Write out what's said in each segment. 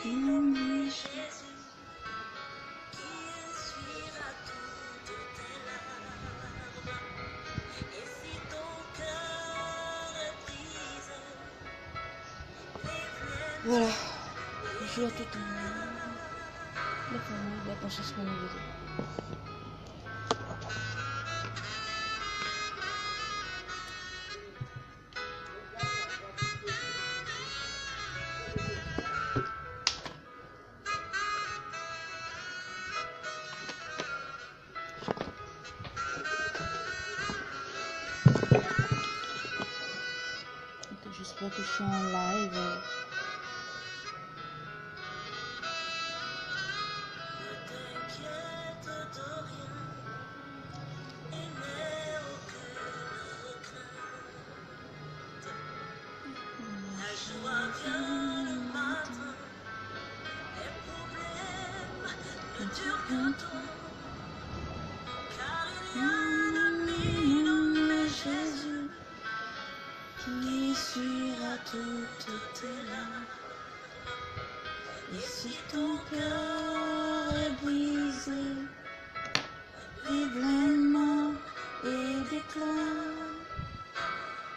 Nommé Jésus, qui essuiera toutes tes larmes. Et si ton cœur est brisé, Voilà. Bonjour à tout le monde. La famille, la conscience renouvelée. J'espère que je suis en live. ne t'inquiète de rien et n'aie aucune crainte. La joie vient le matin, les problèmes ne durent qu'un temps, car il y a un ami nommé Jésus qui essuiera toutes tes larmes. Et si ton cœur est brisé, vive pleinement et déclare: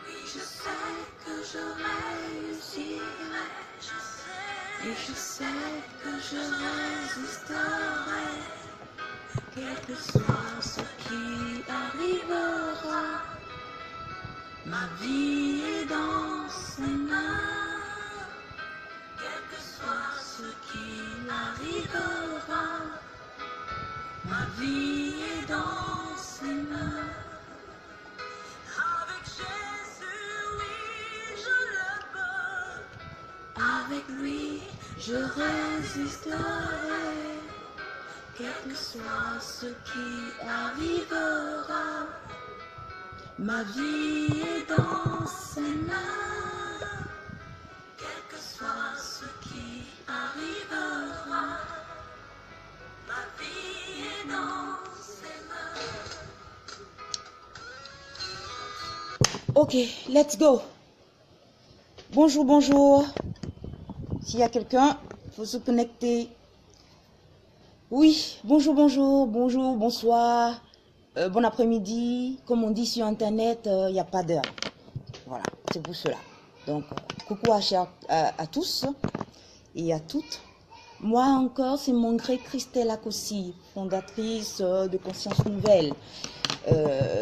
oui, je sais que je réussirai, et je sais que je résisterai, quel que soit ce qui arrivera. Ma vie est dans ses mains, quel que soit ce qui arrivera. Ma vie est dans ses mains. Avec Jésus, oui, je le peux. Avec lui, je résisterai, quel que soit ce qui arrivera. Ma vie est dans ses mains, quel que soit ce qui arrivera. Ma vie est dans ses mains. Ok, let's go. Bonjour, bonjour. S'il y a quelqu'un, il faut se connecter. Oui, bonjour, bonjour, bonjour, bonsoir, bon après-midi. Comme on dit sur Internet, il n'y a pas d'heure. Voilà, c'est pour cela. Donc, coucou à tous et à toutes. Moi encore, c'est mon gré Christelle Akossi, fondatrice de Conscience Nouvelle.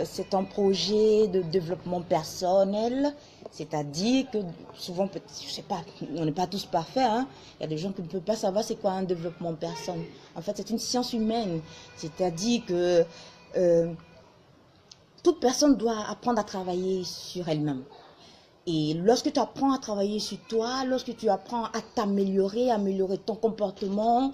C'est un projet de développement personnel, c'est-à-dire que souvent, je sais pas, on n'est pas tous parfaits, hein. Il y a des gens qui ne peuvent pas savoir c'est quoi un développement personnel. En fait, c'est une science humaine, c'est-à-dire que toute personne doit apprendre à travailler sur elle-même. Et lorsque tu apprends à travailler sur toi, lorsque tu apprends à t'améliorer, améliorer ton comportement,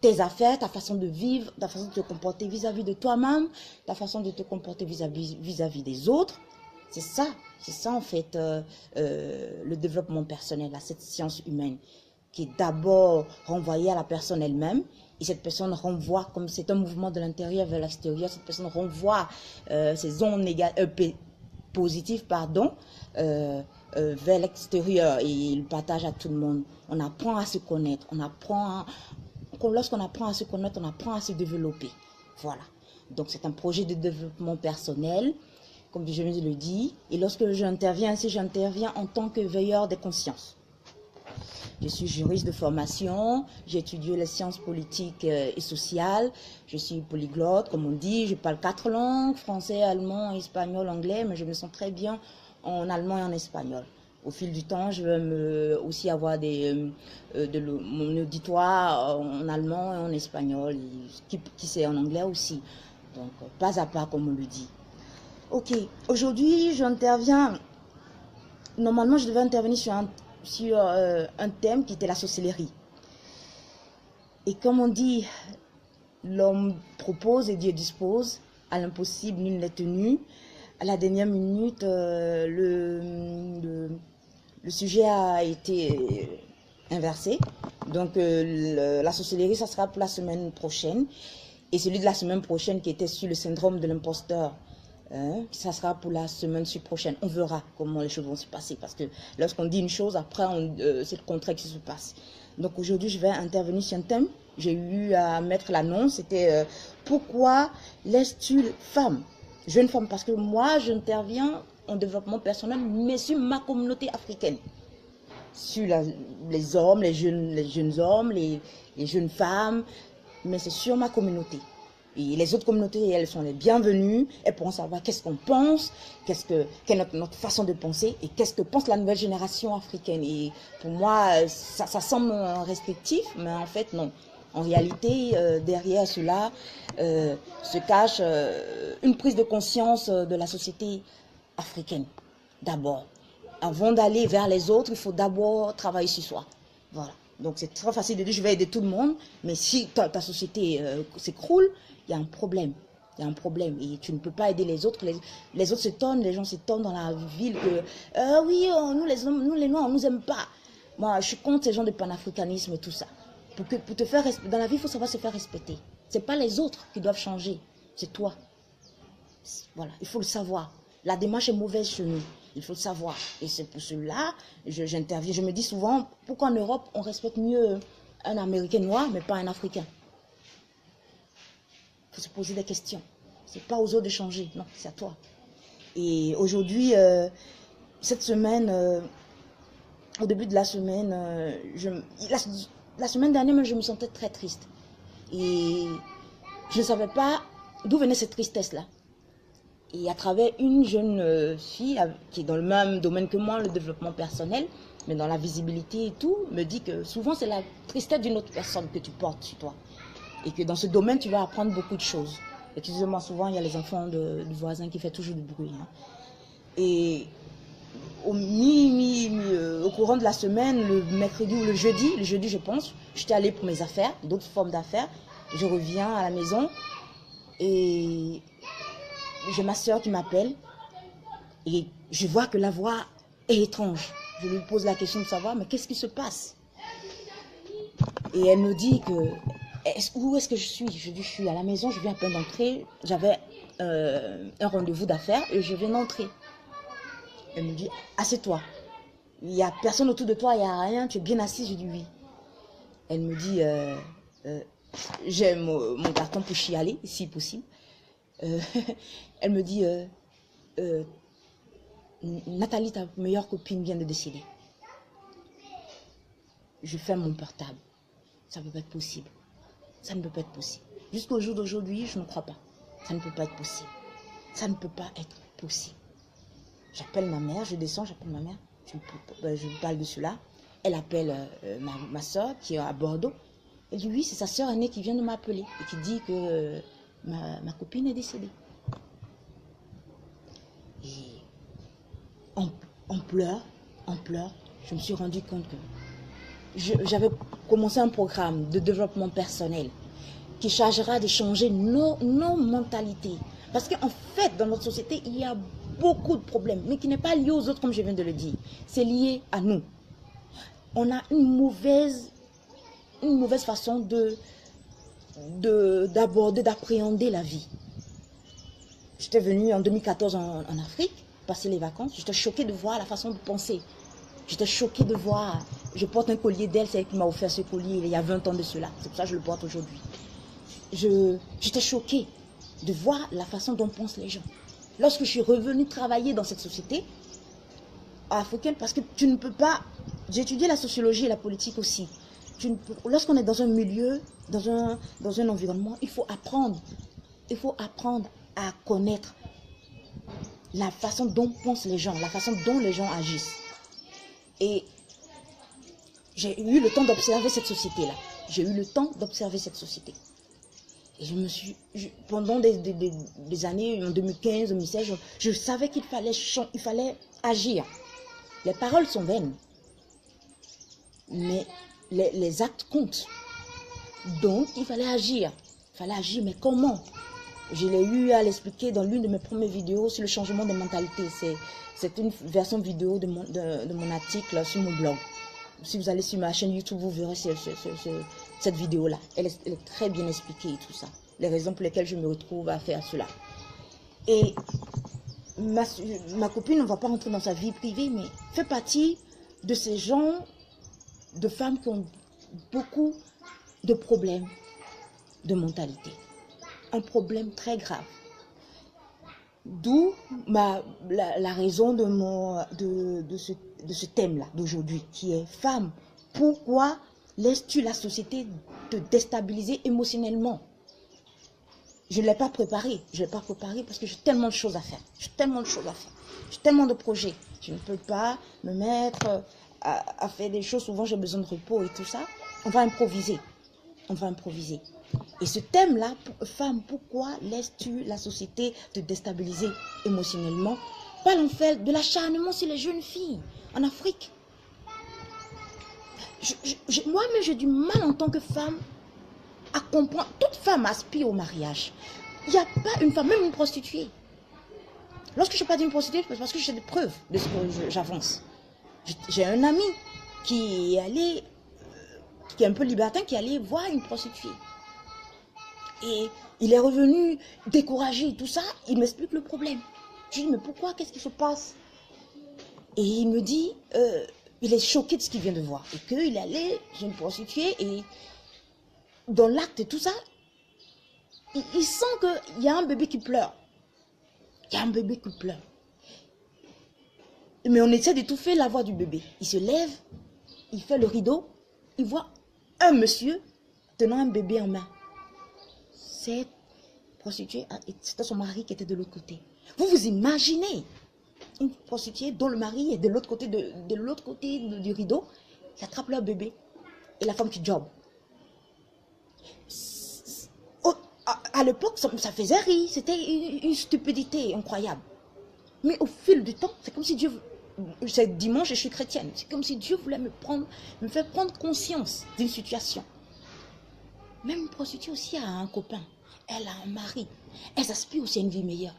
tes affaires, ta façon de vivre, ta façon de te comporter vis-à-vis de toi-même, ta façon de te comporter vis-à-vis des autres, c'est ça en fait le développement personnel, cette science humaine qui est d'abord renvoyée à la personne elle-même. Et cette personne renvoie, comme c'est un mouvement de l'intérieur vers l'extérieur, cette personne renvoie ses ondes positives, vers l'extérieur et il partage à tout le monde. On apprend à se connaître, lorsqu'on apprend à se connaître, on apprend à se développer. Voilà. Donc c'est un projet de développement personnel, comme je le dis. Et lorsque j'interviens en tant que veilleur des consciences. Je suis juriste de formation, j'ai étudié les sciences politiques et sociales, je suis polyglotte, comme on dit, je parle 4 langues, français, allemand, espagnol, anglais, mais je me sens très bien en allemand et en espagnol. Au fil du temps, je vais aussi avoir mon auditoire en allemand et en espagnol, qui c'est en anglais aussi. Donc, pas à pas, comme on le dit. Ok, aujourd'hui, j'interviens. Normalement, je devais intervenir sur un thème qui était la sorcellerie. Et comme on dit, l'homme propose et Dieu dispose. À l'impossible, nul n'est tenu. À la dernière minute, le sujet a été inversé. Donc, la sorcellerie, ça sera pour la semaine prochaine. Et celui de la semaine prochaine qui était sur le syndrome de l'imposteur, Ça sera pour la semaine prochaine. On verra comment les choses vont se passer. Parce que lorsqu'on dit une chose, après, c'est le contraire qui se passe. Donc aujourd'hui, je vais intervenir sur un thème. J'ai eu à mettre l'annonce. C'était pourquoi laisses-tu les femmes, jeunes femmes, parce que moi, j'interviens en développement personnel, mais sur ma communauté africaine. Sur les hommes, les jeunes hommes, les jeunes femmes, mais c'est sur ma communauté. Et les autres communautés, elles sont les bienvenues, elles pourront savoir qu'est-ce qu'on pense, quelle est notre façon de penser et qu'est-ce que pense la nouvelle génération africaine. Et pour moi, ça semble restrictif, mais en fait, non. En réalité, derrière cela se cache une prise de conscience de la société africaine, d'abord. Avant d'aller vers les autres, il faut d'abord travailler sur soi. Voilà. Donc c'est très facile de dire je vais aider tout le monde, mais si ta société s'écroule, il y a un problème. Il y a un problème et tu ne peux pas aider les autres. Les autres s'étonnent, les gens s'étonnent dans la ville que oui, nous les hommes, nous les Noirs, on ne nous aime pas. Moi, je suis contre ces gens de panafricanisme et tout ça. Pour te faire dans la vie, il faut savoir se faire respecter. Ce n'est pas les autres qui doivent changer, c'est toi. Voilà, il faut le savoir. La démarche est mauvaise chez nous. Il faut le savoir. Et c'est pour cela j'interviens. Je me dis souvent, pourquoi en Europe, on respecte mieux un Américain noir, mais pas un Africain? Il faut se poser des questions. Ce n'est pas aux autres de changer. Non, c'est à toi. Et aujourd'hui, cette semaine, au début de la semaine, la semaine dernière, je me sentais très triste. Et je ne savais pas d'où venait cette tristesse-là. Et à travers une jeune fille qui est dans le même domaine que moi, le développement personnel, mais dans la visibilité et tout, me dit que souvent c'est la tristesse d'une autre personne que tu portes sur toi. Et que dans ce domaine, tu vas apprendre beaucoup de choses. Excusez-moi, souvent il y a les enfants du voisin qui font toujours du bruit. Hein. Et au courant de la semaine, le mercredi ou le jeudi je pense, j'étais allée pour mes affaires, d'autres formes d'affaires. Je reviens à la maison et j'ai ma soeur qui m'appelle et je vois que la voix est étrange. Je lui pose la question de savoir, mais qu'est-ce qui se passe? Et elle me dit que, où est-ce que je suis? Je dis, je suis à la maison, je viens à peine d'entrer. J'avais un rendez-vous d'affaires et je viens d'entrer. Elle me dit, assieds-toi. Il n'y a personne autour de toi, il n'y a rien, tu es bien assise. Je dis oui. Elle me dit, j'ai mon carton pour chialer, si possible. Elle me dit, Nathalie, ta meilleure copine vient de décéder. Je ferme mon portable. Ça ne peut pas être possible. Ça ne peut pas être possible. Jusqu'au jour d'aujourd'hui, je ne crois pas. Ça ne peut pas être possible. Ça ne peut pas être possible. J'appelle ma mère, je descends, j'appelle ma mère. Je lui parle de cela. Elle appelle ma soeur qui est à Bordeaux. Elle dit oui, c'est sa soeur aînée qui vient de m'appeler et qui dit que ma copine est décédée. Et on pleure. Je me suis rendu compte que j'avais commencé un programme de développement personnel qui chargera de changer nos mentalités. Parce qu'en fait, dans notre société, il y a beaucoup de problèmes, mais qui n'est pas lié aux autres, comme je viens de le dire. C'est lié à nous. On a une mauvaise façon d'aborder, d'appréhender la vie. J'étais venue en 2014 en Afrique, passer les vacances. J'étais choquée de voir la façon de penser. J'étais choquée de voir, je porte un collier d'elle, c'est elle qui m'a offert ce collier il y a 20 ans de cela. C'est pour ça que je le porte aujourd'hui. J'étais choquée de voir la façon dont pensent les gens. Lorsque je suis revenue travailler dans cette société africaine, parce que tu ne peux pas, j'ai étudié la sociologie et la politique aussi. Lorsqu'on est dans un milieu, dans un environnement, il faut apprendre à connaître la façon dont pensent les gens, la façon dont les gens agissent. Et j'ai eu le temps d'observer cette société-là. J'ai eu le temps d'observer cette société. Et pendant des années, en 2015, 2016, je savais qu'il fallait agir. Les paroles sont vaines, mais les actes comptent. Donc, il fallait agir. Il fallait agir, mais comment? Je l'ai eu à l'expliquer dans l'une de mes premières vidéos sur le changement des mentalités. C'est une version vidéo de mon article sur mon blog. Si vous allez sur ma chaîne YouTube, vous verrez cette vidéo-là. Elle est très bien expliquée et tout ça. Les raisons pour lesquelles je me retrouve à faire cela. Et ma copine, on ne va pas rentrer dans sa vie privée, mais fait partie de ces gens, de femmes qui ont beaucoup de problèmes de mentalité. Un problème très grave. D'où la raison de ce thème-là d'aujourd'hui, qui est femme. Pourquoi laisses-tu la société te déstabiliser émotionnellement? Je ne l'ai pas préparé. Je ne l'ai pas préparé parce que j'ai tellement de choses à faire. J'ai tellement de choses à faire. J'ai tellement de projets. Je ne peux pas me mettre à faire des choses. Souvent, j'ai besoin de repos et tout ça. On va improviser. On va improviser. Et ce thème-là, femme, pourquoi laisses-tu la société te déstabiliser émotionnellement? Parlons fait de l'acharnement sur les jeunes filles en Afrique. Moi-même, j'ai du mal en tant que femme à comprendre. Toute femme aspire au mariage. Il n'y a pas une femme, même une prostituée. Lorsque je parle d'une prostituée, c'est parce que j'ai des preuves de ce que j'avance. J'ai un ami qui est allé, qui est un peu libertin, qui est allé voir une prostituée. Et il est revenu découragé et tout ça. Il m'explique le problème. Je lui dis, mais pourquoi? Qu'est-ce qui se passe? Et il me dit, il est choqué de ce qu'il vient de voir. Et qu'il est allé chez une prostituée et dans l'acte et tout ça, il sent qu'il y a un bébé qui pleure. Il y a un bébé qui pleure. Mais on essaie d'étouffer la voix du bébé. Il se lève, il fait le rideau, il voit un monsieur tenant un bébé en main. Cette prostituée, c'était son mari qui était de l'autre côté. Vous vous imaginez une prostituée dont le mari est de l'autre côté, du rideau, qui attrape leur bébé et la femme qui job. À l'époque, ça faisait rire, c'était une stupidité incroyable. Mais au fil du temps, c'est comme si Dieu, c'est dimanche et je suis chrétienne, c'est comme si Dieu voulait me faire prendre conscience d'une situation. Même une prostituée aussi a un copain, elle a un mari, elle aspire aussi à une vie meilleure.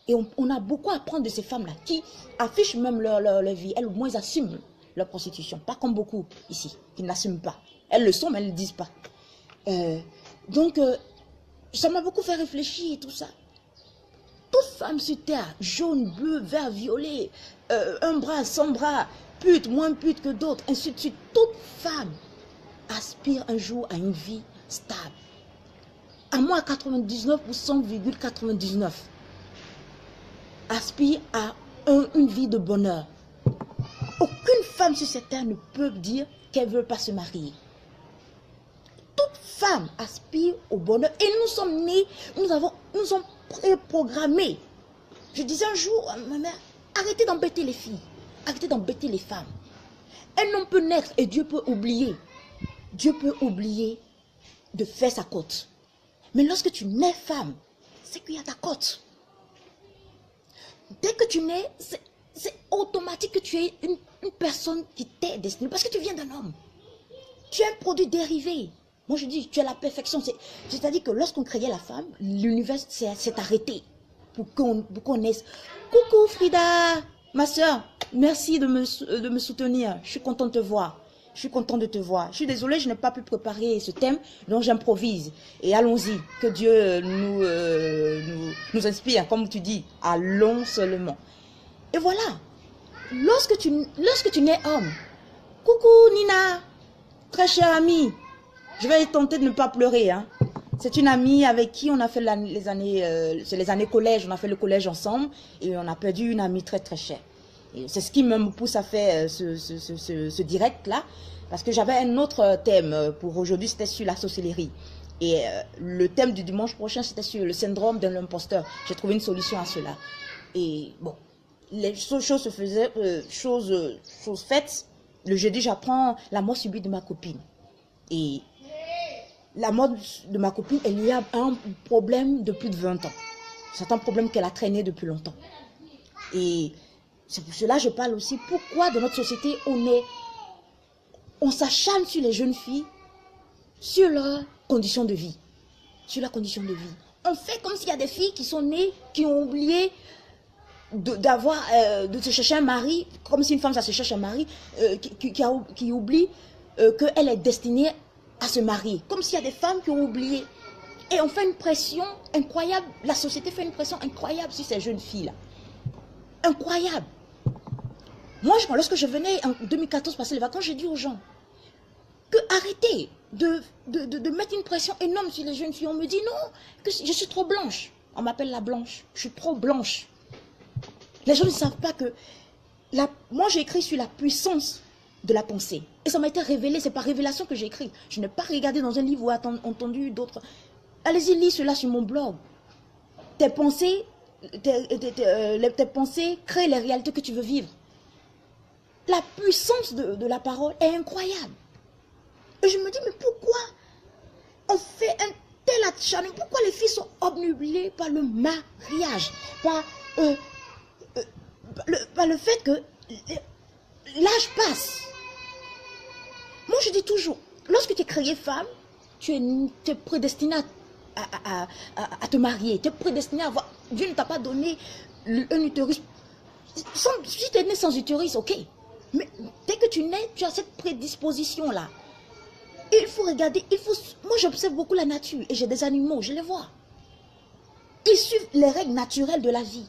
Et on a beaucoup à apprendre de ces femmes-là qui affichent même leur vie. Elles, au moins, assument leur prostitution. Pas comme beaucoup ici, qui n'assument pas. Elles le sont, mais elles ne le disent pas. Donc, ça m'a beaucoup fait réfléchir et tout ça. Toute femme sur terre, jaune, bleu, vert, violet, un bras, sans bras, pute, moins pute que d'autres, ainsi de suite. Toute femme aspire un jour à une vie stable. À moi, 99,99%, aspire à une vie de bonheur. Aucune femme sur cette terre ne peut dire qu'elle ne veut pas se marier. Toute femme aspire au bonheur. Et nous sommes nés, nous sommes préprogrammés. Je disais un jour à ma mère, arrêtez d'embêter les filles. Arrêtez d'embêter les femmes. Un homme peut naître et Dieu peut oublier. Dieu peut oublier de faire sa cote. Mais lorsque tu nais femme, c'est qu'il y a ta cote. Dès que tu nais, c'est automatique que tu es une personne qui t'est destinée. Parce que tu viens d'un homme. Tu es un produit dérivé. Moi je dis, tu es la perfection. C'est-à-dire que lorsqu'on créait la femme, l'univers s'est arrêté pour qu'on naisse. Coucou Frida, ma soeur, merci de me soutenir. Je suis contente de te voir. Je suis contente de te voir. Je suis désolée, je n'ai pas pu préparer ce thème, donc j'improvise. Et allons-y, que Dieu nous inspire, comme tu dis, allons seulement. Et voilà, lorsque tu nais homme, coucou Nina, très chère amie, je vais tenter de ne pas pleurer. Hein. C'est une amie avec qui on a fait les années collège, on a fait le collège ensemble et on a perdu une amie très très chère. C'est ce qui me pousse à faire ce direct-là, parce que j'avais un autre thème pour aujourd'hui, c'était sur la sorcellerie. Et le thème du dimanche prochain, c'était sur le syndrome de l'imposteur. J'ai trouvé une solution à cela. Et bon, les choses se faisaient, choses faites. Le jeudi, j'apprends la mort subite de ma copine. Et la mort de ma copine est liée à un problème de plus de 20 ans. C'est un problème qu'elle a traîné depuis longtemps. Et c'est pour cela que je parle aussi pourquoi dans notre société on s'acharne sur les jeunes filles, sur leurs conditions de vie. Sur leurs conditions de vie. On fait comme s'il y a des filles qui sont nées, qui ont oublié de se chercher un mari, comme si une femme ça se cherche un mari, qui oublie qu'elle est destinée à se marier. Comme s'il y a des femmes qui ont oublié. Et on fait une pression incroyable, la société fait une pression incroyable sur ces jeunes filles-là. incroyable. Moi, lorsque je venais en 2014 passer les vacances, j'ai dit aux gens que arrêtez de mettre une pression énorme sur les jeunes filles. On me dit non, que je suis trop blanche. On m'appelle la blanche. Je suis trop blanche. Les gens ne savent pas que... Moi, j'ai écrit sur la puissance de la pensée. Et ça m'a été révélé. C'est par révélation que j'ai écrit. Je n'ai pas regardé dans un livre ou entendu d'autres. Allez-y, lis cela sur mon blog. Tes pensées créent les réalités que tu veux vivre. La puissance de la parole est incroyable. Et je me dis, mais pourquoi on fait un tel acharnement? Pourquoi les filles sont obnubilées par le mariage? Par le fait que l'âge passe. Moi, je dis toujours, lorsque tu es créée femme, tu es prédestinée à te marier. Tu es prédestinée à avoir... Dieu ne t'a pas donné un utérus. Si tu es né sans utérus, ok. Mais dès que tu nais, tu as cette prédisposition-là. Il faut regarder, moi j'observe beaucoup la nature et j'ai des animaux, je les vois. Ils suivent les règles naturelles de la vie.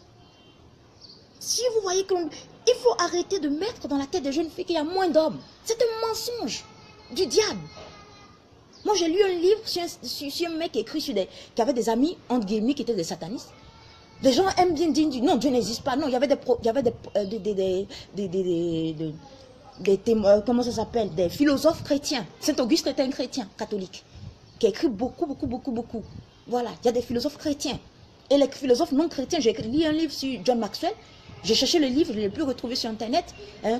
Si vous voyez il faut arrêter de mettre dans la tête des jeunes filles qu'il y a moins d'hommes. C'est un mensonge du diable. Moi j'ai lu un livre sur un mec écrit qui avait des amis, entre guillemets, qui étaient des satanistes. Les gens aiment bien dire, non, Dieu n'existe pas. Non, il y avait comment ça s'appelle, des philosophes chrétiens. Saint-Auguste était un chrétien catholique qui a écrit beaucoup. Voilà, il y a des philosophes chrétiens. Et les philosophes non chrétiens, j'ai lu un livre sur John Maxwell. J'ai cherché le livre, je ne l'ai plus retrouvé sur Internet.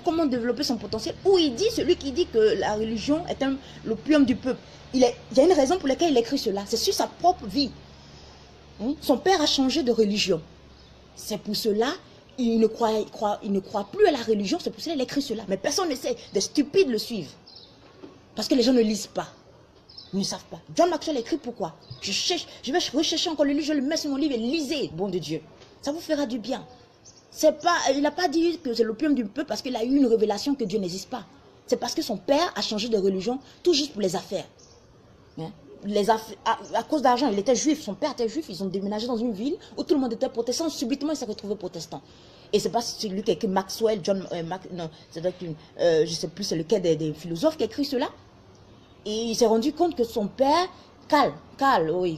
Comment développer son potentiel. Où il dit, celui qui dit que la religion est l'opium du peuple. Il y a une raison pour laquelle il écrit cela. C'est sur sa propre vie. Son père a changé de religion. C'est pour cela il ne croit plus à la religion, c'est pour cela qu'il écrit cela. Mais personne ne sait, des stupides le suivent. Parce que les gens ne lisent pas. Ils ne savent pas. John Maxwell écrit pourquoi. Je vais rechercher encore le livre, je le mets sur mon livre et lisez, bon de Dieu. Ça vous fera du bien. Il n'a pas dit que c'est l'opium du peuple parce qu'il a eu une révélation que Dieu n'existe pas. C'est parce que son père a changé de religion, tout juste pour les affaires. À cause d'argent, il était juif, son père était juif, ils ont déménagé dans une ville où tout le monde était protestant, subitement il s'est retrouvé protestant. Et c'est pas celui qui a écrit Maxwell, non, je ne sais plus c'est lequel des philosophes qui a écrit cela. Et il s'est rendu compte que son père, Karl, je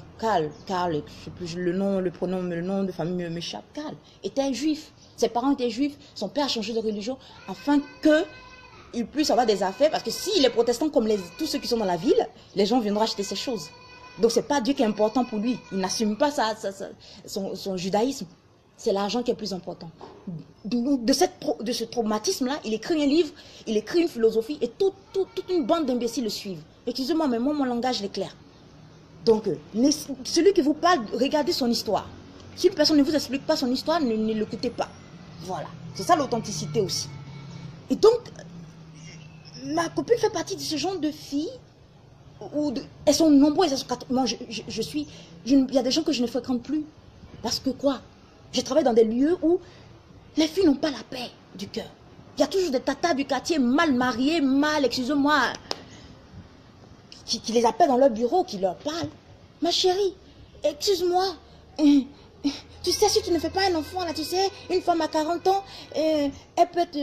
sais plus le nom de famille m'échappe, Karl, était juif. Ses parents étaient juifs, son père a changé de religion afin que il puisse avoir des affaires, parce que s'il est protestant comme tous ceux qui sont dans la ville, les gens viendront acheter ces choses. Donc c'est pas Dieu qui est important pour lui. Il n'assume pas son judaïsme. C'est l'argent qui est plus important. De ce traumatisme-là, il écrit un livre, il écrit une philosophie, et toute une bande d'imbéciles le suivent. Excusez-moi, mais moi, mon langage est clair. Donc, celui qui vous parle, regardez son histoire. Si une personne ne vous explique pas son histoire, ne l'écoutez pas. Voilà. C'est ça l'authenticité aussi. Et donc, ma copine fait partie de ce genre de filles. Elles sont nombreuses. Moi, il y a des gens que je ne fréquente plus. Parce que quoi? Je travaille dans des lieux où les filles n'ont pas la paix du cœur. Il y a toujours des tatas du quartier mal mariées, excusez-moi, qui les appellent dans leur bureau, qui leur parlent. Ma chérie, excuse-moi, tu sais, si tu ne fais pas un enfant, là, tu sais, une femme à 40 ans, elle peut être,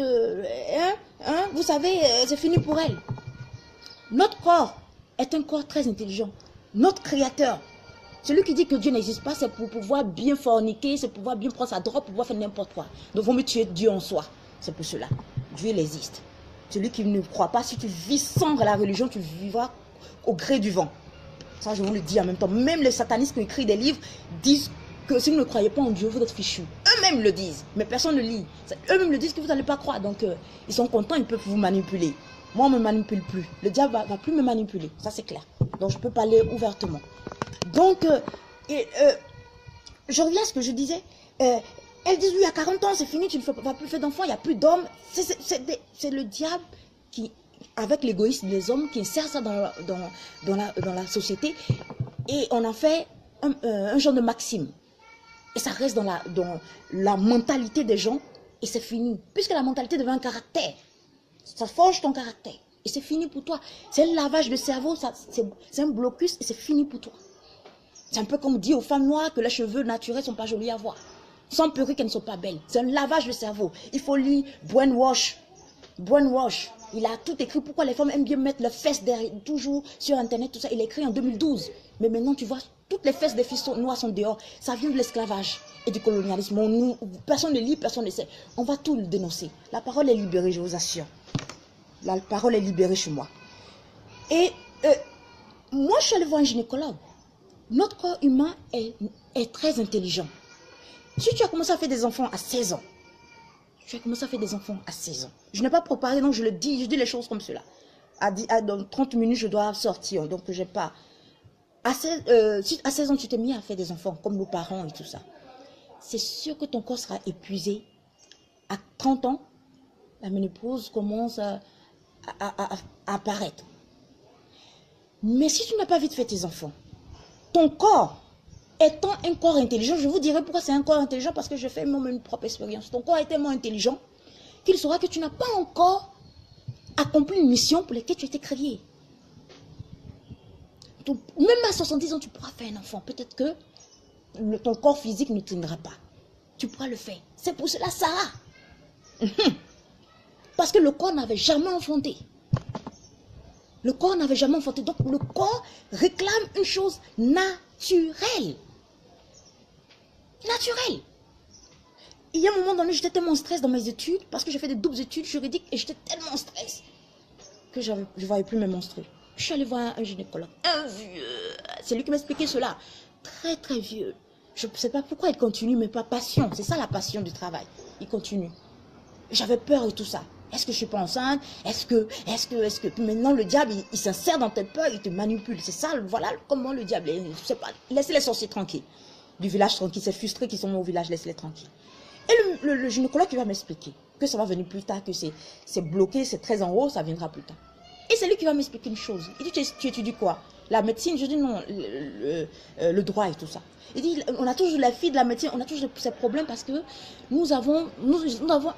vous savez, c'est fini pour elle. Notre corps est un corps très intelligent. Notre créateur, celui qui dit que Dieu n'existe pas, c'est pour pouvoir bien forniquer, c'est pour pouvoir bien prendre sa drogue, pour pouvoir faire n'importe quoi. Donc, il vaut mieux tuer Dieu en soi. C'est pour cela. Dieu il existe. Celui qui ne croit pas, si tu vis sans la religion, tu vivras au gré du vent. Ça, je vous le dis en même temps. Même les satanistes qui écrivent des livres disent que si vous ne croyez pas en Dieu, vous êtes fichus. Eux-mêmes le disent, mais personne ne lit. Eux-mêmes le disent que vous n'allez pas croire. Donc, ils sont contents, ils peuvent vous manipuler. Moi, on ne me manipule plus. Le diable ne va plus me manipuler. Ça, c'est clair. Donc, je peux parler ouvertement. Donc, je reviens à ce que je disais. Elles disent, oui, à 40 ans, c'est fini, tu ne vas plus faire d'enfants, il n'y a plus d'hommes. C'est le diable qui, avec l'égoïsme des hommes, qui insère ça dans la société. Et on en fait un genre de maxime. Et ça reste dans la mentalité des gens. Et c'est fini. Puisque la mentalité devient un caractère. Ça forge ton caractère. Et c'est fini pour toi. C'est un lavage de cerveau. C'est un blocus et c'est fini pour toi. C'est un peu comme dire aux femmes noires que les cheveux naturels ne sont pas jolis à voir. Sans perruque, elles ne sont pas belles. C'est un lavage de cerveau. Il faut lire brainwash. Brainwash. Il a tout écrit. Pourquoi les femmes aiment bien mettre leurs fesses derrière, toujours sur Internet, tout ça. Il a écrit en 2012. Mais maintenant, tu vois, toutes les fesses des filles noires sont dehors. Ça vient de l'esclavage et du colonialisme. Personne ne lit, personne ne sait. On va tout le dénoncer. La parole est libérée, je vous assure. La parole est libérée chez moi. Et moi, je suis allée voir un gynécologue. Notre corps humain est très intelligent. Si tu as commencé à faire des enfants à 16 ans, tu as commencé à faire des enfants à 16 ans. Je n'ai pas préparé, donc je dis les choses comme cela. Dans 30 minutes, je dois sortir, donc je n'ai pas. Si à 16 ans, tu t'es mis à faire des enfants, comme nos parents et tout ça, c'est sûr que ton corps sera épuisé. À 30 ans, la ménopause commence à apparaître. Mais si tu n'as pas vite fait tes enfants, ton corps, étant un corps intelligent, je vous dirai pourquoi c'est un corps intelligent, parce que je fais moi-même une propre expérience. Ton corps est tellement intelligent qu'il saura que tu n'as pas encore accompli une mission pour laquelle tu as été créé. Donc, même à 70 ans, tu pourras faire un enfant. Peut-être que ton corps physique ne tiendra pas. Tu pourras le faire. C'est pour cela, Sarah. Parce que le corps n'avait jamais enfanté. Le corps n'avait jamais enfanté. Donc, le corps réclame une chose naturelle. Naturelle. Il y a un moment donné, j'étais tellement en stress dans mes études, parce que j'ai fait des doubles études juridiques, et j'étais tellement en stress que je ne voyais plus mes menstrues. Je suis allée voir un gynécologue, un vieux. C'est lui qui m'a expliqué cela. Très, très vieux. Je ne sais pas pourquoi il continue, mais pas passion. C'est ça la passion du travail. Il continue. J'avais peur et tout ça. Est-ce que je ne suis pas enceinte? Est-ce que... Puis maintenant, le diable, il s'insère dans tes peurs, il te manipule. C'est ça, voilà comment le diable est. Je sais pas. Laissez les sorciers tranquilles. Du village tranquille, ces frustrés qui sont au village, laissez-les tranquilles. Et le gynécologue qui va m'expliquer que ça va venir plus tard, que c'est bloqué, c'est très en haut, ça viendra plus tard. Et c'est lui qui va m'expliquer une chose. Il dit, tu étudies quoi? La médecine? Je dis non, le droit et tout ça. Il dit, on a toujours la fille de la médecine, on a toujours ces problèmes parce que nous avons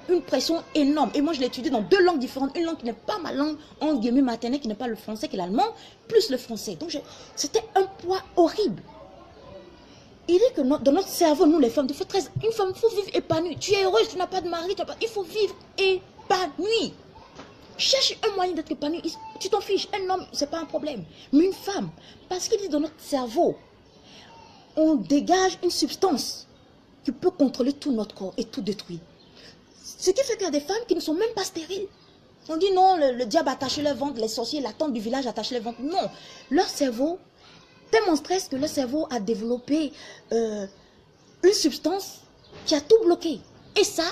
une pression énorme. Et moi, je l'ai étudié dans 2 langues différentes. Une langue qui n'est pas ma langue, en guillemets maternelle, qui n'est pas le français, qui est l'allemand, plus le français. Donc, c'était un poids horrible. Il dit que dans notre cerveau, nous les femmes, une femme, il faut vivre épanouie. Tu es heureuse, tu n'as pas de mari, il faut vivre épanouie. Cherche un moyen d'être épanoui. Tu t'en fiches. Un homme, ce n'est pas un problème. Mais une femme, parce qu'il dit dans notre cerveau, on dégage une substance qui peut contrôler tout notre corps et tout détruire. Ce qui fait qu'il y a des femmes qui ne sont même pas stériles. On dit non, le diable attache le ventre, les sorciers, la tante du village attache le ventre. Non, leur cerveau, tellement stress que leur cerveau a développé une substance qui a tout bloqué. Et ça,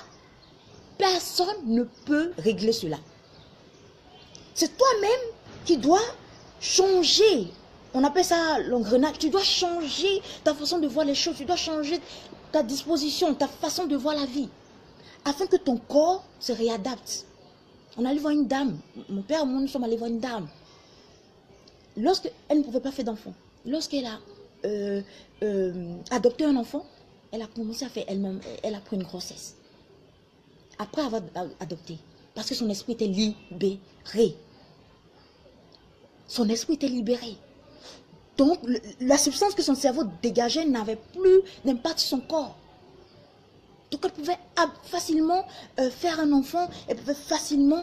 personne ne peut régler cela. C'est toi-même qui dois changer. On appelle ça l'engrenage. Tu dois changer ta façon de voir les choses. Tu dois changer ta disposition, ta façon de voir la vie. Afin que ton corps se réadapte. On allait voir une dame. Mon père et moi, nous sommes allés voir une dame. Lorsqu'elle ne pouvait pas faire d'enfant. Lorsqu'elle a adopté un enfant, elle a commencé à faire elle-même. Elle a pris une grossesse. Après avoir adopté. Parce que son esprit était libéré. Son esprit était libéré. Donc, la substance que son cerveau dégageait n'avait plus d'impact sur son corps. Donc, elle pouvait facilement faire un enfant. Elle pouvait facilement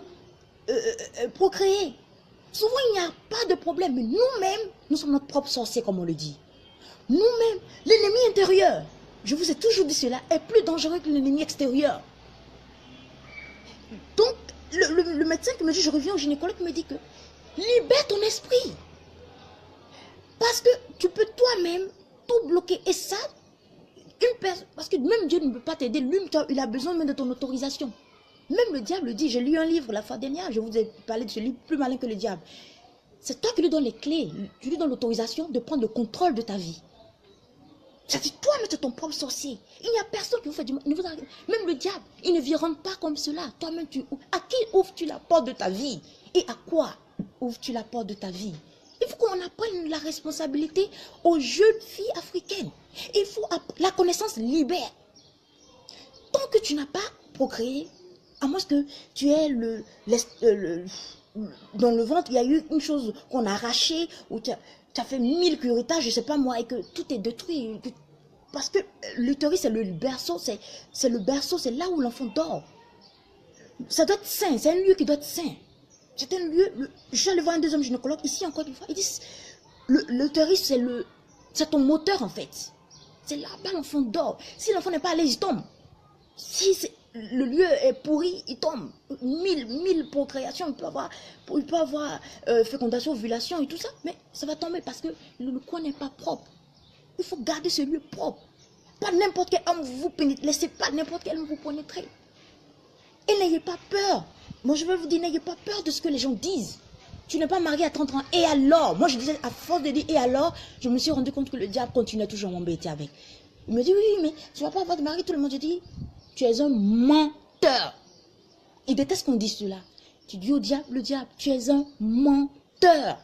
procréer. Souvent, il n'y a pas de problème. Mais nous-mêmes, nous sommes notre propre sorcier, comme on le dit. Nous-mêmes, l'ennemi intérieur, je vous ai toujours dit cela, est plus dangereux que l'ennemi extérieur. Donc, le médecin qui me dit, je reviens au gynécologue, qui me dit que libère ton esprit. Parce que tu peux toi-même tout bloquer. Et ça, parce que même Dieu ne peut pas t'aider. Lui, il a besoin même de ton autorisation. Même le diable dit, j'ai lu un livre la fois dernière, je vous ai parlé de ce livre, Plus malin que le diable. C'est toi qui lui donnes les clés, tu lui donnes l'autorisation de prendre le contrôle de ta vie. C'est-à-dire, toi-même, tu es ton propre sorcier. Il n'y a personne qui vous fait du mal. Même le diable, il ne vironne pas comme cela. Toi-même, à qui ouvres-tu la porte de ta vie? Et à quoi ouvres-tu la porte de ta vie? Il faut qu'on apprenne la responsabilité aux jeunes filles africaines. Il faut la connaissance libère. Tant que tu n'as pas procréé, à moins que tu aies dans le ventre, il y a eu une chose qu'on a arrachée, ou tu as fait 1000 curetages, je ne sais pas moi, et que tout est détruit. Parce que l'utérus, c'est le berceau, c'est le berceau, c'est là où l'enfant dort. Ça doit être sain, c'est un lieu qui doit être sain. C'est un lieu, je suis allée voir un deuxième gynécologue ici encore une fois, ils disent, l'utérus, c'est ton moteur en fait. C'est là-bas l'enfant dort. Si l'enfant n'est pas à l'aise, il tombe. Si le lieu est pourri, il tombe. Mille procréations, il peut avoir fécondation, ovulation et tout ça, mais ça va tomber parce que le coin n'est pas propre. Il faut garder ce lieu propre. Pas n'importe quel homme vous pénétrer. Laissez pas n'importe quel homme vous pénétrer. Et n'ayez pas peur. Moi, je veux vous dire, n'ayez pas peur de ce que les gens disent. Tu n'es pas marié à 30 ans. Et alors? Moi, je disais, à force de dire, et alors? Je me suis rendu compte que le diable continuait toujours à m'embêter avec. Il me dit, oui, mais tu ne vas pas avoir de mari. Tout le monde, je dis, tu es un menteur. Il déteste qu'on dise cela. Tu dis au diable, le diable, tu es un menteur.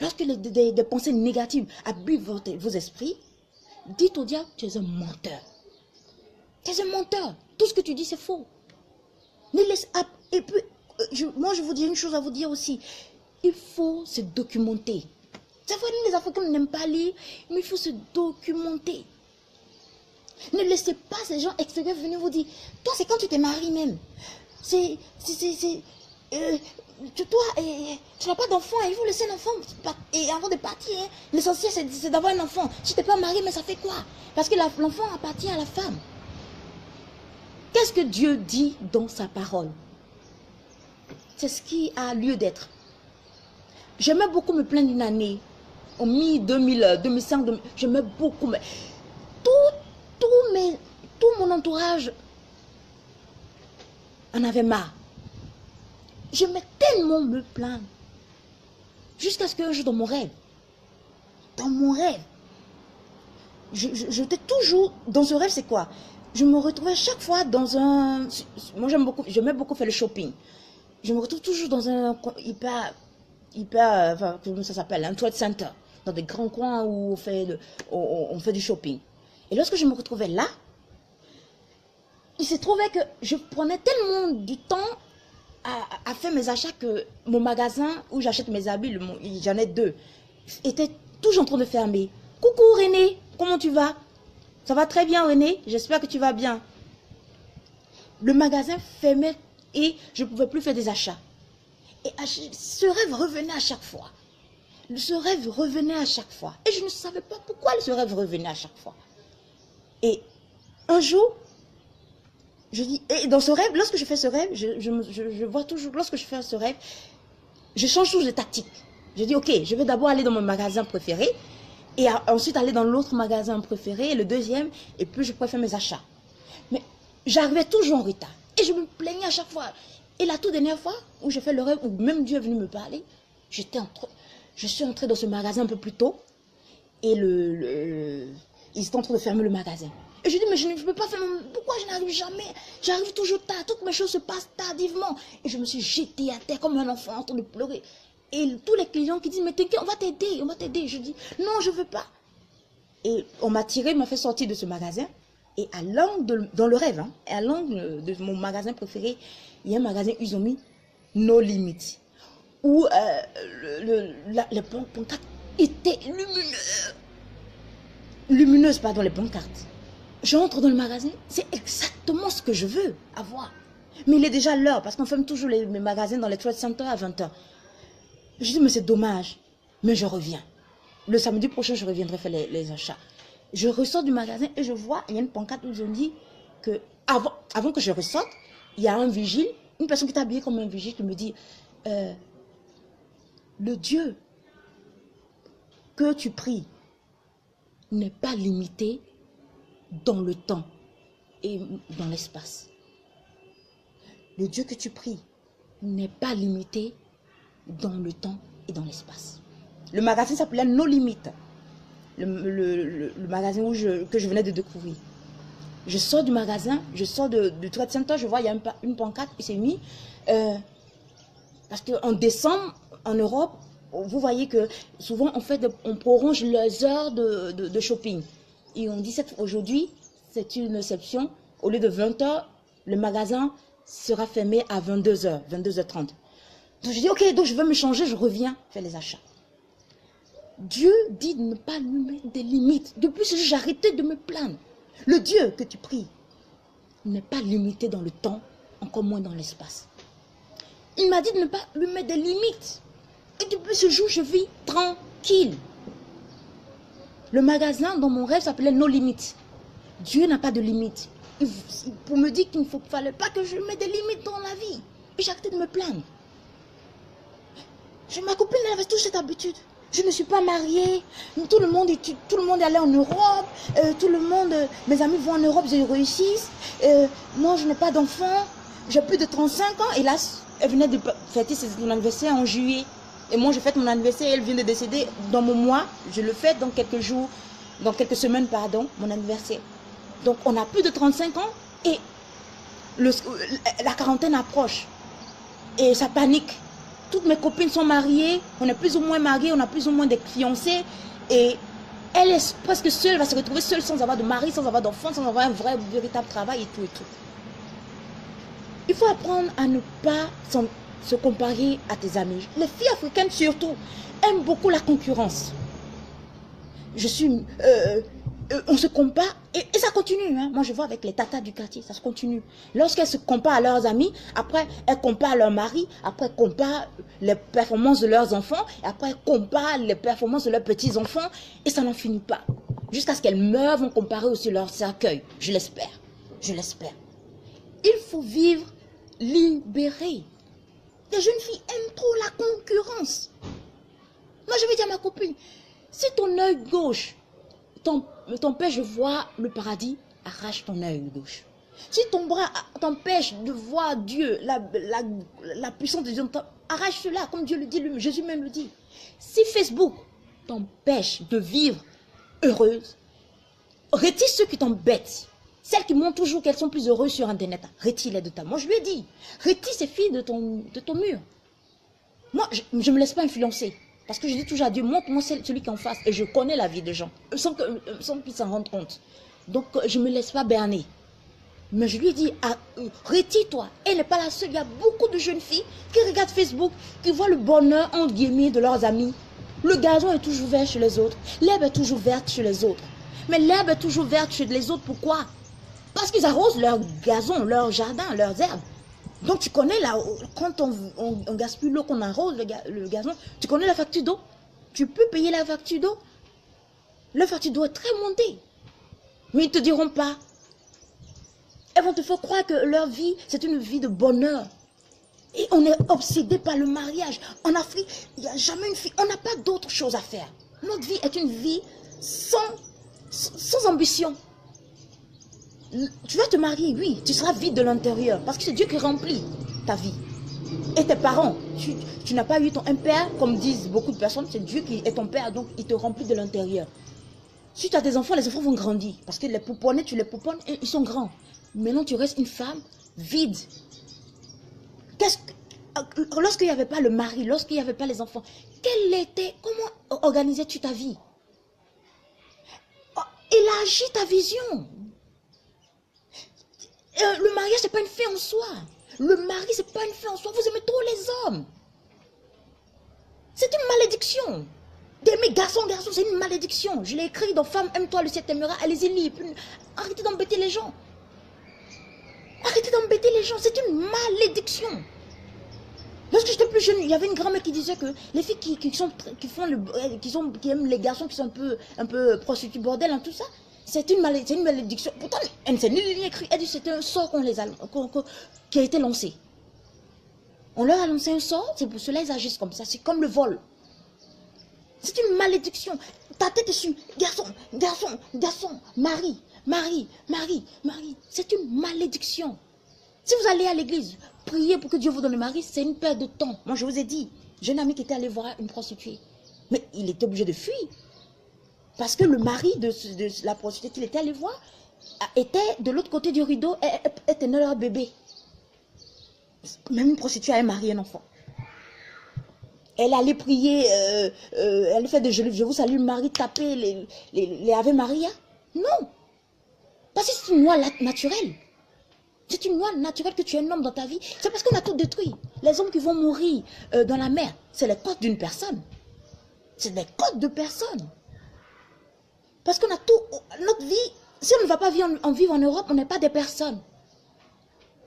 Lorsque des pensées négatives abusent vos esprits, dites au diable, tu es un menteur. Tu es un menteur. Tout ce que tu dis, c'est faux. Ne laisse, et puis, moi, je vous dis une chose à vous dire aussi. Il faut se documenter. C'est vrai, les Africains n'aiment pas lire, mais il faut se documenter. Ne laissez pas ces gens extérieurs venir vous dire, toi, c'est quand tu t'es marié même. Toi, tu n'as pas d'enfant, il faut laisser un enfant. Et avant de partir, hein, l'essentiel, c'est d'avoir un enfant. Si tu n'es pas marié, mais ça fait quoi? Parce que l'enfant appartient à la femme. Qu'est-ce que Dieu dit dans sa parole? C'est ce qui a lieu d'être. J'aimais beaucoup me plaindre d'une année, en 2005, j'aimais beaucoup. Mais tout mon entourage en avait marre. J'aimais tellement me plaindre. Jusqu'à ce qu'un jour dans mon rêve, j'étais toujours, dans ce rêve c'est quoi? Je me retrouvais chaque fois dans un, moi j'aimais beaucoup faire le shopping. Je me retrouve toujours dans un enfin, comment ça s'appelle, un trade center, dans des grands coins où on fait du shopping. Et lorsque je me retrouvais là, il se trouvait que je prenais tellement du temps à faire mes achats que mon magasin où j'achète mes habits, j'en ai deux, était toujours en train de fermer. Coucou René, comment tu vas? Ça va très bien René, j'espère que tu vas bien. Le magasin fermait et je ne pouvais plus faire des achats. Et ce rêve revenait à chaque fois. Ce rêve revenait à chaque fois. Et je ne savais pas pourquoi ce rêve revenait à chaque fois. Et un jour, je dis, et dans ce rêve, lorsque je fais ce rêve, je vois toujours, lorsque je fais ce rêve, je change toujours de tactique. Je dis, ok, je vais d'abord aller dans mon magasin préféré, et ensuite aller dans l'autre magasin préféré, le deuxième, et puis je préfère mes achats. Mais j'arrivais toujours en retard. Et je me plaignais à chaque fois. Et la toute dernière fois où j'ai fait le rêve, où même Dieu est venu me parler, je suis entrée dans ce magasin un peu plus tôt, et ils étaient en train de fermer le magasin. Et je dis, mais je ne peux pas faire, pourquoi je n'arrive jamais? J'arrive toujours tard, toutes mes choses se passent tardivement. Et je me suis jetée à terre comme un enfant en train de pleurer. Et tous les clients qui disent, mais t'inquiète, on va t'aider. Je dis, non, je ne veux pas. Et on m'a tiré, m'a fait sortir de ce magasin. Et à l'angle, dans le rêve, hein, à l'angle de mon magasin préféré, il y a un magasin Uzomi, No Limit, où les pancartes étaient lumineuses, pardon, les pancartes. J'entre dans le magasin, c'est exactement ce que je veux avoir. Mais il est déjà l'heure, parce qu'on ferme toujours mes magasins dans les trade centers à 20 h. Je dis, mais c'est dommage. Mais je reviens. Le samedi prochain, je reviendrai faire les achats. Je ressors du magasin et je vois, il y a une pancarte où ils ont dit que avant que je ressorte, il y a un vigile, une personne qui est habillée comme un vigile qui me dit, le Dieu que tu pries n'est pas limité dans le temps et dans l'espace. Le Dieu que tu pries n'est pas limité dans le temps et dans l'espace. Le magasin s'appelait No Limit. Le magasin que je venais de découvrir. Je sors du magasin, je sors du trade center, je vois il y a une pancarte qui s'est mise. Parce qu'en décembre, en Europe, vous voyez que souvent on prolonge les heures de shopping. Et on dit aujourd'hui, c'est une exception. Au lieu de 20 h, le magasin sera fermé à 22 h, 22 h 30. Donc je dis, ok, donc je veux me changer, je reviens faire les achats. Dieu dit de ne pas lui mettre des limites. Depuis ce jour, j'ai arrêté de me plaindre. Le Dieu que tu pries n'est pas limité dans le temps, encore moins dans l'espace. Il m'a dit de ne pas lui mettre des limites. Et depuis ce jour, je vis tranquille. Le magasin dans mon rêve s'appelait No Limites. Dieu n'a pas de limites. Pour me dire qu'il ne fallait pas que je mette des limites dans la vie. Et j'ai arrêté de me plaindre. Ma copine elle avait toujours cette habitude. Je ne suis pas mariée. Tout le monde est allé en Europe. Mes amis vont en Europe, ils réussissent. Moi, je n'ai pas d'enfant. J'ai plus de 35 ans. Et là, elle venait de fêter son anniversaire en juillet. Et moi, je fête mon anniversaire. Elle vient de décéder dans mon mois. Je le fête dans quelques jours, dans quelques semaines, pardon, mon anniversaire. Donc, on a plus de 35 ans. Et la quarantaine approche. Et ça panique. Toutes mes copines sont mariées, on est plus ou moins mariés, on a plus ou moins des fiancés. Et elle est presque seule, elle va se retrouver seule sans avoir de mari, sans avoir d'enfant, sans avoir un vrai, véritable travail et tout et tout. Il faut apprendre à ne pas se comparer à tes amis. Les filles africaines surtout aiment beaucoup la concurrence. On se compare et ça continue. Hein. Moi, je vois avec les tatas du quartier, ça se continue. Lorsqu'elles se comparent à leurs amis, après, elles comparent à leur mari, après, elles comparent les performances de leurs enfants, et après, elles comparent les performances de leurs petits-enfants, et ça n'en finit pas. Jusqu'à ce qu'elles meurent, vont comparer aussi leur cercueil. Je l'espère. Je l'espère. Il faut vivre libéré. Les jeunes filles aiment trop la concurrence. Moi, je vais dire à ma copine, si ton œil gauche t'empêche de voir le paradis, arrache ton œil gauche. Si ton bras t'empêche de voir Dieu, la puissance de Dieu, arrache cela, comme Dieu le dit, Jésus même le dit. Si Facebook t'empêche de vivre heureuse, retire ceux qui t'embêtent. Celles qui montrent toujours qu'elles sont plus heureuses sur Internet, retire-les de ta. Moi, je lui ai dit, retire ces filles de ton mur. Moi, je ne me laisse pas influencer. Parce que je dis toujours à Dieu, montre-moi celui qui est en face. Et je connais la vie des gens, sans qu'ils s'en rendent compte. Donc, je ne me laisse pas berner. Mais je lui ai dit, retire-toi. Elle n'est pas la seule. Il y a beaucoup de jeunes filles qui regardent Facebook, qui voient le bonheur, entre guillemets, de leurs amis. Le gazon est toujours vert chez les autres. L'herbe est toujours verte chez les autres. Mais l'herbe est toujours verte chez les autres. Pourquoi? Parce qu'ils arrosent leur gazon, leur jardin, leurs herbes. Donc tu connais là, quand on gaspille l'eau, qu'on arrose le gazon, tu connais la facture d'eau? Tu peux payer la facture d'eau? La facture d'eau est très montée. Mais ils ne te diront pas. Elles vont te faire croire que leur vie, c'est une vie de bonheur. Et on est obsédé par le mariage. En Afrique, il n'y a jamais une fille. On n'a pas d'autre chose à faire. Notre vie est une vie sans ambition. Tu vas te marier, oui, tu seras vide de l'intérieur. Parce que c'est Dieu qui remplit ta vie. Et tes parents, tu n'as pas eu un père, comme disent beaucoup de personnes, c'est Dieu qui est ton père, donc il te remplit de l'intérieur. Si tu as des enfants, les enfants vont grandir. Parce que les pouponnets, tu les pouponnes et ils sont grands. Maintenant, tu restes une femme vide. Lorsqu'il n'y avait pas le mari, lorsqu'il n'y avait pas les enfants, comment organisais-tu ta vie? Élargis ta vision. Le mariage, ce n'est pas une fin en soi. Le mari, ce n'est pas une fin en soi. Vous aimez trop les hommes. C'est une malédiction. D'aimer garçon, c'est une malédiction. Je l'ai écrit dans Femme, aime-toi, le ciel t'aimera. Allez-y, lis. Arrêtez d'embêter les gens. Arrêtez d'embêter les gens. C'est une malédiction. Lorsque j'étais plus jeune, il y avait une grand-mère qui disait que les filles qui aiment les garçons qui sont un peu prostituées, bordel, hein, tout ça, c'est une malédiction. Pourtant, elle ne s'est ni écrit. Elle dit que c'était un sort qui a été lancé. On leur a lancé un sort, c'est pour cela qu'ils agissent comme ça. C'est comme le vol. C'est une malédiction. Ta tête est sur garçon, mari. C'est une malédiction. Si vous allez à l'église, priez pour que Dieu vous donne le mari, c'est une perte de temps. Moi, je vous ai dit, j'ai un ami qui était allé voir une prostituée. Mais il était obligé de fuir. Parce que le mari de la prostituée qu'il était allé voir était de l'autre côté du rideau et tenait leur bébé. Même une prostituée a un mari et un enfant. Elle allait prier, elle fait des je vous salue Marie, taper les Ave Maria. Non. Parce que c'est une loi naturelle. C'est une loi naturelle que tu es un homme dans ta vie. C'est parce qu'on a tout détruit. Les hommes qui vont mourir dans la mer, c'est les côtes d'une personne. C'est des codes de personnes. Parce qu'on a tout, notre vie, si on ne va pas vivre en Europe, on n'est pas des personnes.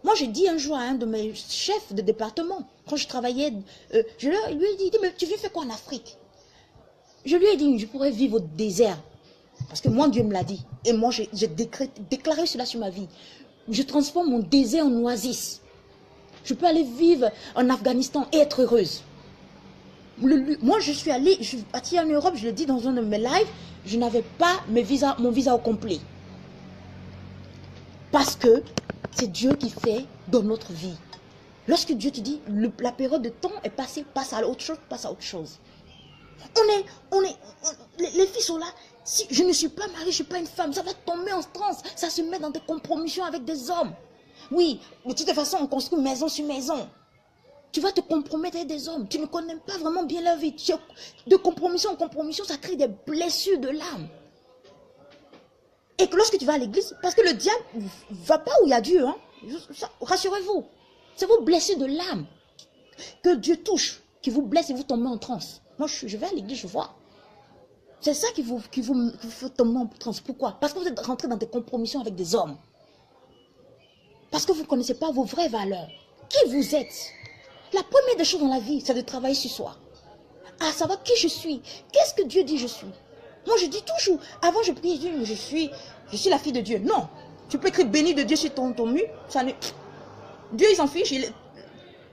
Moi, j'ai dit un jour à un de mes chefs de département, quand je travaillais, je lui ai dit, mais tu viens faire quoi en Afrique? Je lui ai dit, je pourrais vivre au désert. Parce que moi, Dieu me l'a dit. Et moi, j'ai déclaré cela sur ma vie. Je transforme mon désert en oasis. Je peux aller vivre en Afghanistan et être heureuse. Moi, je suis partie en Europe, je l'ai dit dans un de mes lives, je n'avais pas mon visa au complet. Parce que c'est Dieu qui fait dans notre vie. Lorsque Dieu te dit, la période de temps est passée, passe à autre chose, passe à autre chose. Les filles sont là. Si je ne suis pas mariée, je ne suis pas une femme, ça va tomber en transe. Ça se met dans des compromissions avec des hommes. Oui, de toute façon, on construit maison sur maison. Tu vas te compromettre avec des hommes. Tu ne connais pas vraiment bien leur vie. De compromission en compromission, ça crée des blessures de l'âme. Et que lorsque tu vas à l'église, parce que le diable ne va pas où il y a Dieu. Hein, rassurez-vous. C'est vos blessures de l'âme que Dieu touche, qui vous blesse et vous tombez en transe. Moi, je vais à l'église, je vois. C'est ça qui vous fait tomber en transe. Pourquoi? Parce que vous êtes rentré dans des compromissions avec des hommes. Parce que vous ne connaissez pas vos vraies valeurs. Qui vous êtes? La première des choses dans la vie, c'est de travailler sur soi. À savoir qui je suis. Qu'est-ce que Dieu dit je suis? Moi, je dis toujours. Avant, je priais, je suis la fille de Dieu. Non. Tu peux écrire béni de Dieu sur ton mur. Dieu, il s'en fiche.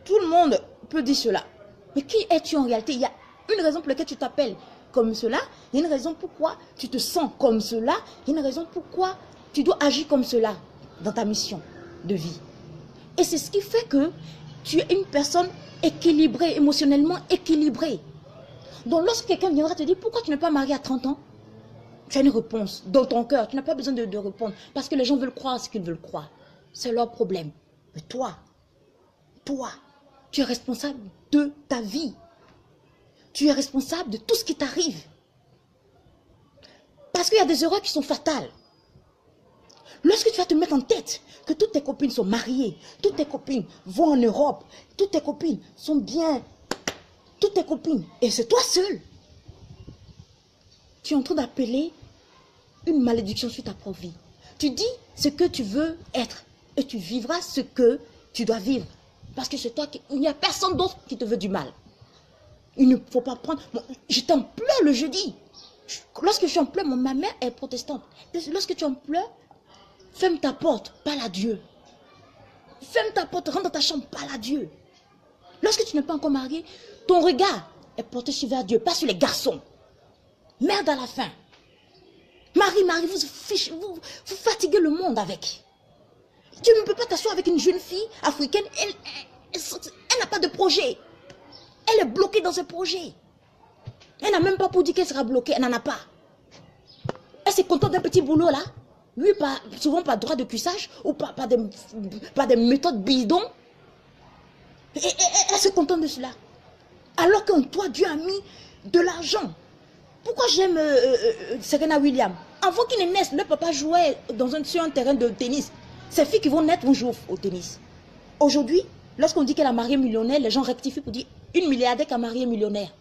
Tout le monde peut dire cela. Mais qui es-tu en réalité? Il y a une raison pour laquelle tu t'appelles comme cela. Il y a une raison pourquoi tu te sens comme cela. Il y a une raison pourquoi tu dois agir comme cela dans ta mission de vie. Et c'est ce qui fait que tu es une personne équilibrée, émotionnellement équilibrée. Donc lorsque quelqu'un viendra te dire pourquoi tu n'es pas marié à 30 ans, tu as une réponse dans ton cœur. Tu n'as pas besoin de répondre parce que les gens veulent croire ce qu'ils veulent croire. C'est leur problème. Mais toi, tu es responsable de ta vie. Tu es responsable de tout ce qui t'arrive. Parce qu'il y a des erreurs qui sont fatales. Lorsque tu vas te mettre en tête que toutes tes copines sont mariées, toutes tes copines vont en Europe, toutes tes copines sont bien, toutes tes copines, et c'est toi seul, tu es en train d'appeler une malédiction sur ta propre vie. Tu dis ce que tu veux être et tu vivras ce que tu dois vivre. Parce que c'est toi il n'y a personne d'autre qui te veut du mal. Il ne faut pas prendre... J'étais en pleurs le jeudi. Lorsque je suis en pleurs, ma mère est protestante. Lorsque tu es en pleurs, ferme ta porte, parle à Dieu. Ferme ta porte, rentre dans ta chambre, parle à Dieu. Lorsque tu n'es pas encore marié, ton regard est porté vers Dieu, pas sur les garçons. Merde à la fin. Marie, vous fatiguez le monde avec. Tu ne peux pas t'asseoir avec une jeune fille africaine, elle n'a pas de projet. Elle est bloquée dans ses projets. Elle n'a même pas pour dire qu'elle sera bloquée, elle n'en a pas. Elle s'est contente d'un petit boulot là. Lui, souvent pas droit de cuissage ou pas des méthodes bidons. Et elle se contente de cela. Alors qu'en toi, Dieu a mis de l'argent. Pourquoi j'aime Serena Williams? Avant qu'il ne naisse, le papa jouait sur un terrain de tennis. Ces filles qui vont naître vont jouer au tennis. Aujourd'hui, lorsqu'on dit qu'elle a marié millionnaire, les gens rectifient pour dire une milliardaire qui a marié millionnaire.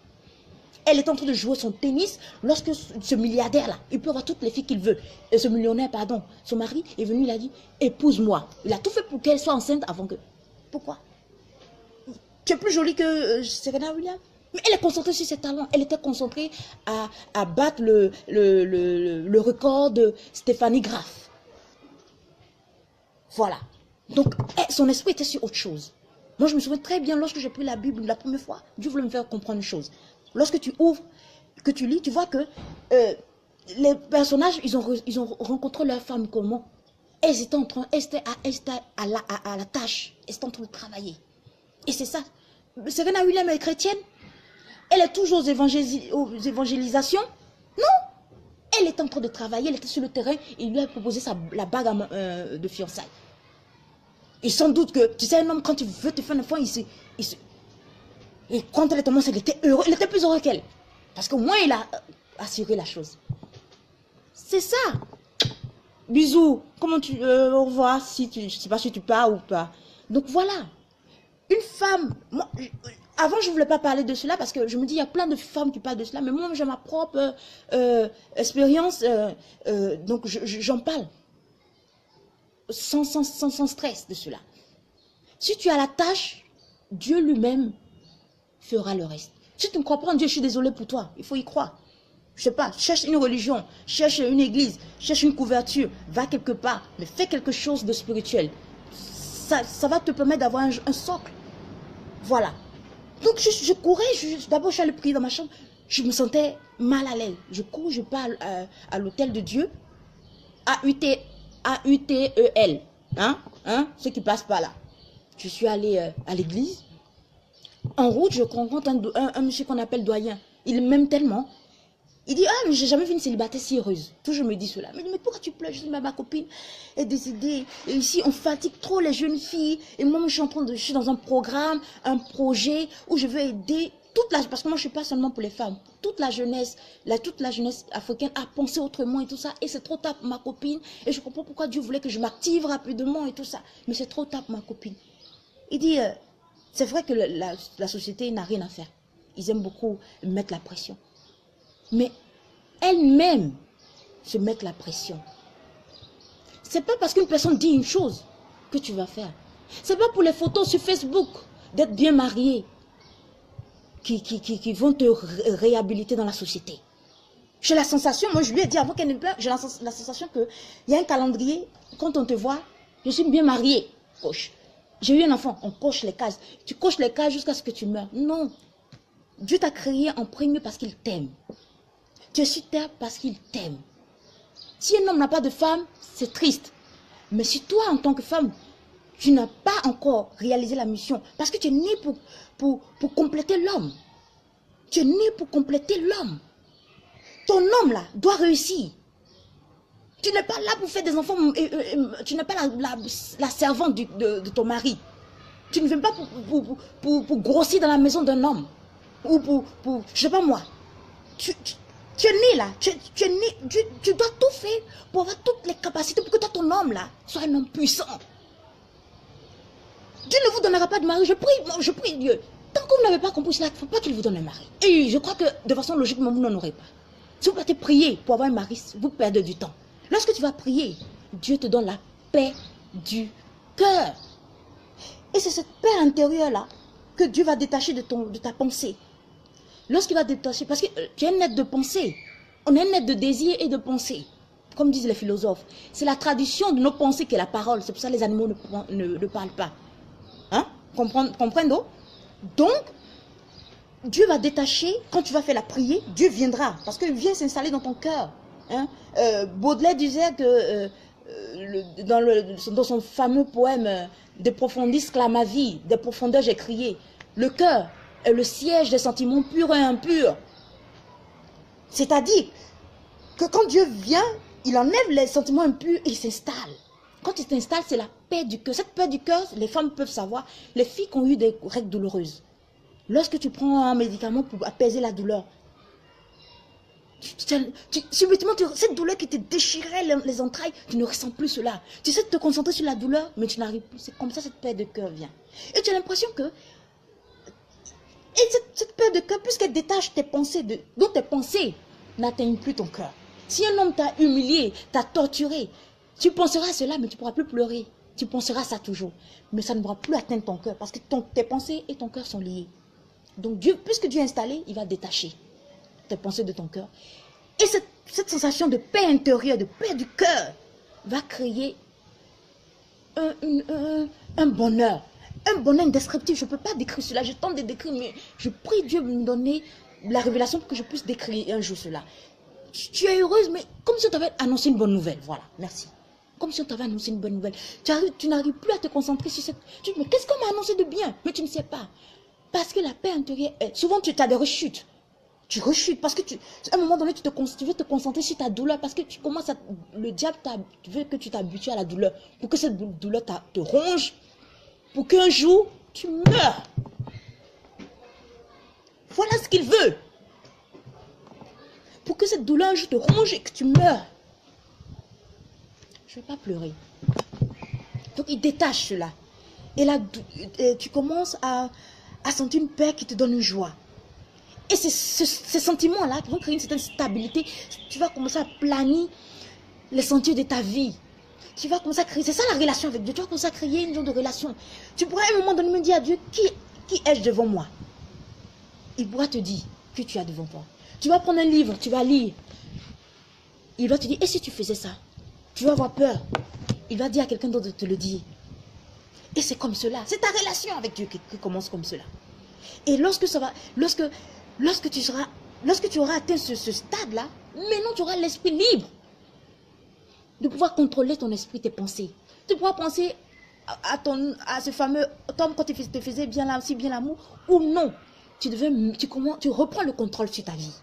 Elle est en train de jouer son tennis lorsque ce milliardaire-là, il peut avoir toutes les filles qu'il veut. Et ce millionnaire, pardon, son mari est venu, il a dit, épouse-moi. Il a tout fait pour qu'elle soit enceinte avant que... Pourquoi? Tu es plus jolie que Serena Williams? Mais elle est concentrée sur ses talents. Elle était concentrée à battre le record de Stéphanie Graf. Voilà. Donc, son esprit était sur autre chose. Moi, je me souviens très bien, lorsque j'ai pris la Bible la première fois, Dieu voulait me faire comprendre une chose. Lorsque tu ouvres, que tu lis, tu vois que les personnages, ils ont rencontré leur femme comment? Elles étaient à la tâche. Elles étaient en train de travailler. Et c'est ça. Serena Williams est chrétienne. Elle est toujours aux évangélisations. Non. Elle est en train de travailler. Elle était sur le terrain. Il lui a proposé la bague de fiançailles. Et sans doute que, tu sais, un homme, quand il veut te faire un enfant, et quand elle est tombée, il était heureux. Il était plus heureux qu'elle. Parce qu'au moins, il a assuré la chose. C'est ça. Bisous. Comment au revoir, je ne sais pas si tu pars ou pas. Donc voilà. Une femme, moi, Avant, je ne voulais pas parler de cela parce que je me dis, il y a plein de femmes qui parlent de cela, mais moi, j'ai ma propre expérience, donc j'en parle sans stress de cela. Si tu as la tâche, Dieu lui-même fera le reste. Si tu ne crois pas en Dieu, je suis désolée pour toi, il faut y croire. Je sais pas, cherche une religion, cherche une église, cherche une couverture, va quelque part, mais fais quelque chose de spirituel. Ça va te permettre d'avoir un socle. Voilà. Donc je courais, d'abord je suis allée prier dans ma chambre, je me sentais mal à l'aise. Je cours, je pars à l'hôtel de Dieu, A-U-T-E-L, ceux qui passent par là. Je suis allée à l'église. En route, je rencontre un monsieur qu'on appelle doyen. Il m'aime tellement. Il dit, ah, mais j'ai jamais vu une célibataire si heureuse. Toujours me dit cela. Il me dit, mais pourquoi tu pleures? Je dis, ma copine est décédée. Et ici, on fatigue trop les jeunes filles. Et moi, je suis dans un programme, un projet où je veux aider parce que moi, je ne suis pas seulement pour les femmes. Toute la jeunesse africaine a pensé autrement et tout ça. Et c'est trop tard pour ma copine. Et je comprends pourquoi Dieu voulait que je m'active rapidement et tout ça. Mais c'est trop tard pour ma copine. Il dit, c'est vrai que la société n'a rien à faire. Ils aiment beaucoup mettre la pression. Mais elles-mêmes se mettent la pression. C'est pas parce qu'une personne dit une chose que tu vas faire. C'est pas pour les photos sur Facebook d'être bien marié qui vont te réhabiliter dans la société. J'ai la sensation, moi je lui ai dit avant qu'elle ne pleure, j'ai la sensation qu'il y a un calendrier, quand on te voit, je suis bien mariée, coche. J'ai eu un enfant, on coche les cases. Tu coches les cases jusqu'à ce que tu meurs. Non. Dieu t'a créé en premier parce qu'il t'aime. Tu es sur terre parce qu'il t'aime. Si un homme n'a pas de femme, c'est triste. Mais si toi, en tant que femme, tu n'as pas encore réalisé la mission, parce que tu es né pour compléter l'homme. Tu es né pour compléter l'homme. Ton homme, là, doit réussir. Tu n'es pas là pour faire des enfants, tu n'es pas la servante de ton mari. Tu ne viens pas pour grossir dans la maison d'un homme. Ou je sais pas moi. Tu es né là, tu es né, tu dois tout faire pour avoir toutes les capacités pour que toi, ton homme là, soit un homme puissant. Dieu ne vous donnera pas de mari, je prie Dieu. Tant que vous n'avez pas compris cela, il ne faut pas qu'il vous donne un mari. Et je crois que de façon logique, vous n'en aurez pas. Si vous partez prier pour avoir un mari, vous perdez du temps. Lorsque tu vas prier, Dieu te donne la paix du cœur. Et c'est cette paix intérieure là que Dieu va détacher de ta pensée. Lorsqu'il va détacher, parce que tu es un être de pensée. On est un être de désir et de pensée. Comme disent les philosophes. C'est la tradition de nos pensées qui est la parole. C'est pour ça que les animaux ne parlent pas. Hein? Comprendre? Donc, Dieu va détacher, quand tu vas faire la prière, Dieu viendra. Parce qu'il vient s'installer dans ton cœur. Hein? Baudelaire disait que dans son fameux poème « De profondis clama vie, des profondeurs j'ai crié », le cœur est le siège des sentiments purs et impurs. C'est-à-dire que quand Dieu vient, il enlève les sentiments impurs et il s'installe. Quand il s'installe, c'est la paix du cœur. Cette paix du cœur, les femmes peuvent savoir, les filles qui ont eu des règles douloureuses. Lorsque tu prends un médicament pour apaiser la douleur, subitement, cette douleur qui te déchirait les entrailles, tu ne ressens plus cela. Tu sais te concentrer sur la douleur, mais tu n'arrives plus. C'est comme ça cette paix de cœur vient. Et tu as l'impression que cette paix de cœur, puisqu'elle détache tes pensées, donc tes pensées n'atteignent plus ton cœur. Si un homme t'a humilié, t'a torturé, tu penseras à cela, mais tu ne pourras plus pleurer. Tu penseras à ça toujours. Mais ça ne pourra plus atteindre ton cœur, parce que tes pensées et ton cœur sont liés. Donc Dieu, puisque Dieu est installé, il va détacher tes pensées de ton cœur. Et cette sensation de paix intérieure, de paix du cœur, va créer un bonheur. Un bonheur indescriptible. Je ne peux pas décrire cela. Je tente de décrire, mais je prie Dieu de me donner la révélation pour que je puisse décrire un jour cela. Tu es heureuse, mais comme si on t'avait annoncé une bonne nouvelle. Voilà, merci. Comme si on t'avait annoncé une bonne nouvelle. Tu n'arrives plus à te concentrer sur cette... Tu dis, mais qu'est-ce qu'on m'a annoncé de bien? Mais tu ne sais pas. Parce que la paix intérieure, souvent tu as des rechutes. Tu rechutes parce que à un moment donné, tu veux te concentrer sur ta douleur parce que tu commences à... Le diable veut que tu t'habitues à la douleur. Pour que cette douleur te ronge. Pour qu'un jour, tu meurs. Voilà ce qu'il veut. Pour que cette douleur un jour te ronge et que tu meurs. Je ne vais pas pleurer. Donc il détache cela. Et là, tu commences à à sentir une paix qui te donne une joie. Et ces sentiments-là qui vont créer une certaine stabilité. Tu vas commencer à planer les sentiers de ta vie. Tu vas commencer à créer, c'est ça la relation avec Dieu. Tu vas commencer à créer une genre de relation. Tu pourras à un moment donné me dire à Dieu, qui est-je devant moi? Il pourra te dire que tu as devant toi. Tu vas prendre un livre, tu vas lire. Il va te dire, et si tu faisais ça? Tu vas avoir peur. Il va dire à quelqu'un d'autre de te le dire. Et c'est comme cela. C'est ta relation avec Dieu qui commence comme cela. Et lorsque tu auras atteint ce stade-là, maintenant tu auras l'esprit libre de pouvoir contrôler ton esprit, tes pensées. Tu pourras penser à ce fameux Tom quand tu te faisais bien, si bien l'amour ou non. Tu reprends le contrôle sur ta vie.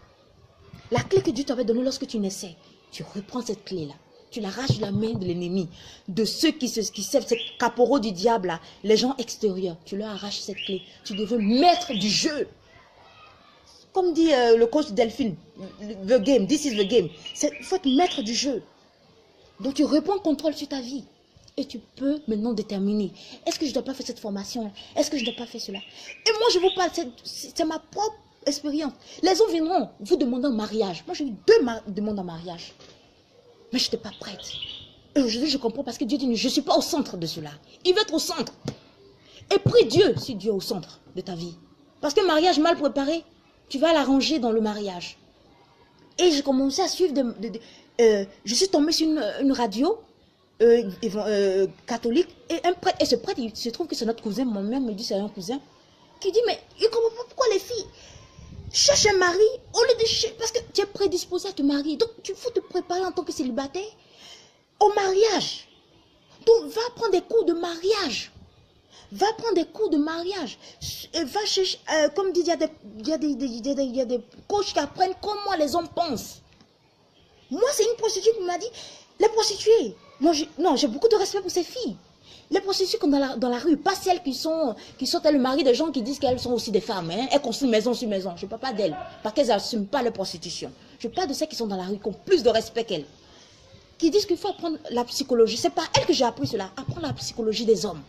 La clé que Dieu t'avait donnée lorsque tu naissais, tu reprends cette clé-là. Tu l'arraches de la main de l'ennemi, de ceux qui servent, ces caporaux du diable, là, les gens extérieurs. Tu leur arraches cette clé. Tu deviens maître du jeu. Comme dit le coach Delphine, the game, this is the game. Il faut être maître du jeu. Donc tu reprends le contrôle sur ta vie. Et tu peux maintenant déterminer. Est-ce que je ne dois pas faire cette formation? Est-ce que je ne dois pas faire cela? Et moi je vous parle, c'est ma propre expérience. Les hommes viendront vous demander en mariage. Moi j'ai eu 2 demandes en mariage. Mais je n'étais pas prête. Et aujourd'hui, je comprends parce que Dieu dit, je ne suis pas au centre de cela. Il veut être au centre. Et prie Dieu si Dieu est au centre de ta vie. Parce que mariage mal préparé, tu vas l'arranger dans le mariage. Et j'ai commencé à suivre je suis tombée sur une radio catholique. Et un prêtre, et ce prêtre, il se trouve que c'est notre cousin. Mon mère me dit c'est un cousin. Qui dit, mais il ne comprend pas pourquoi les filles cherche un mari au lieu de chercher, parce que tu es prédisposé à te marier. Donc, il faut te préparer en tant que célibataire au mariage. Donc, va prendre des cours de mariage. Va prendre des cours de mariage. Va chercher, comme dit, il y a des coachs qui apprennent comment les hommes pensent. Moi, c'est une prostituée qui m'a dit, les prostituées, non, j'ai beaucoup de respect pour ces filles. Les prostituées qui sont dans la rue, pas celles qui sont le mari de gens qui disent qu'elles sont aussi des femmes. Hein. Elles construisent maison sur maison. Je ne parle pas d'elles, parce qu'elles n'assument pas leur prostitution. Je parle de celles qui sont dans la rue, qui ont plus de respect qu'elles. Qui disent qu'il faut apprendre la psychologie. Ce n'est pas elles que j'ai appris cela. Apprendre la psychologie des hommes.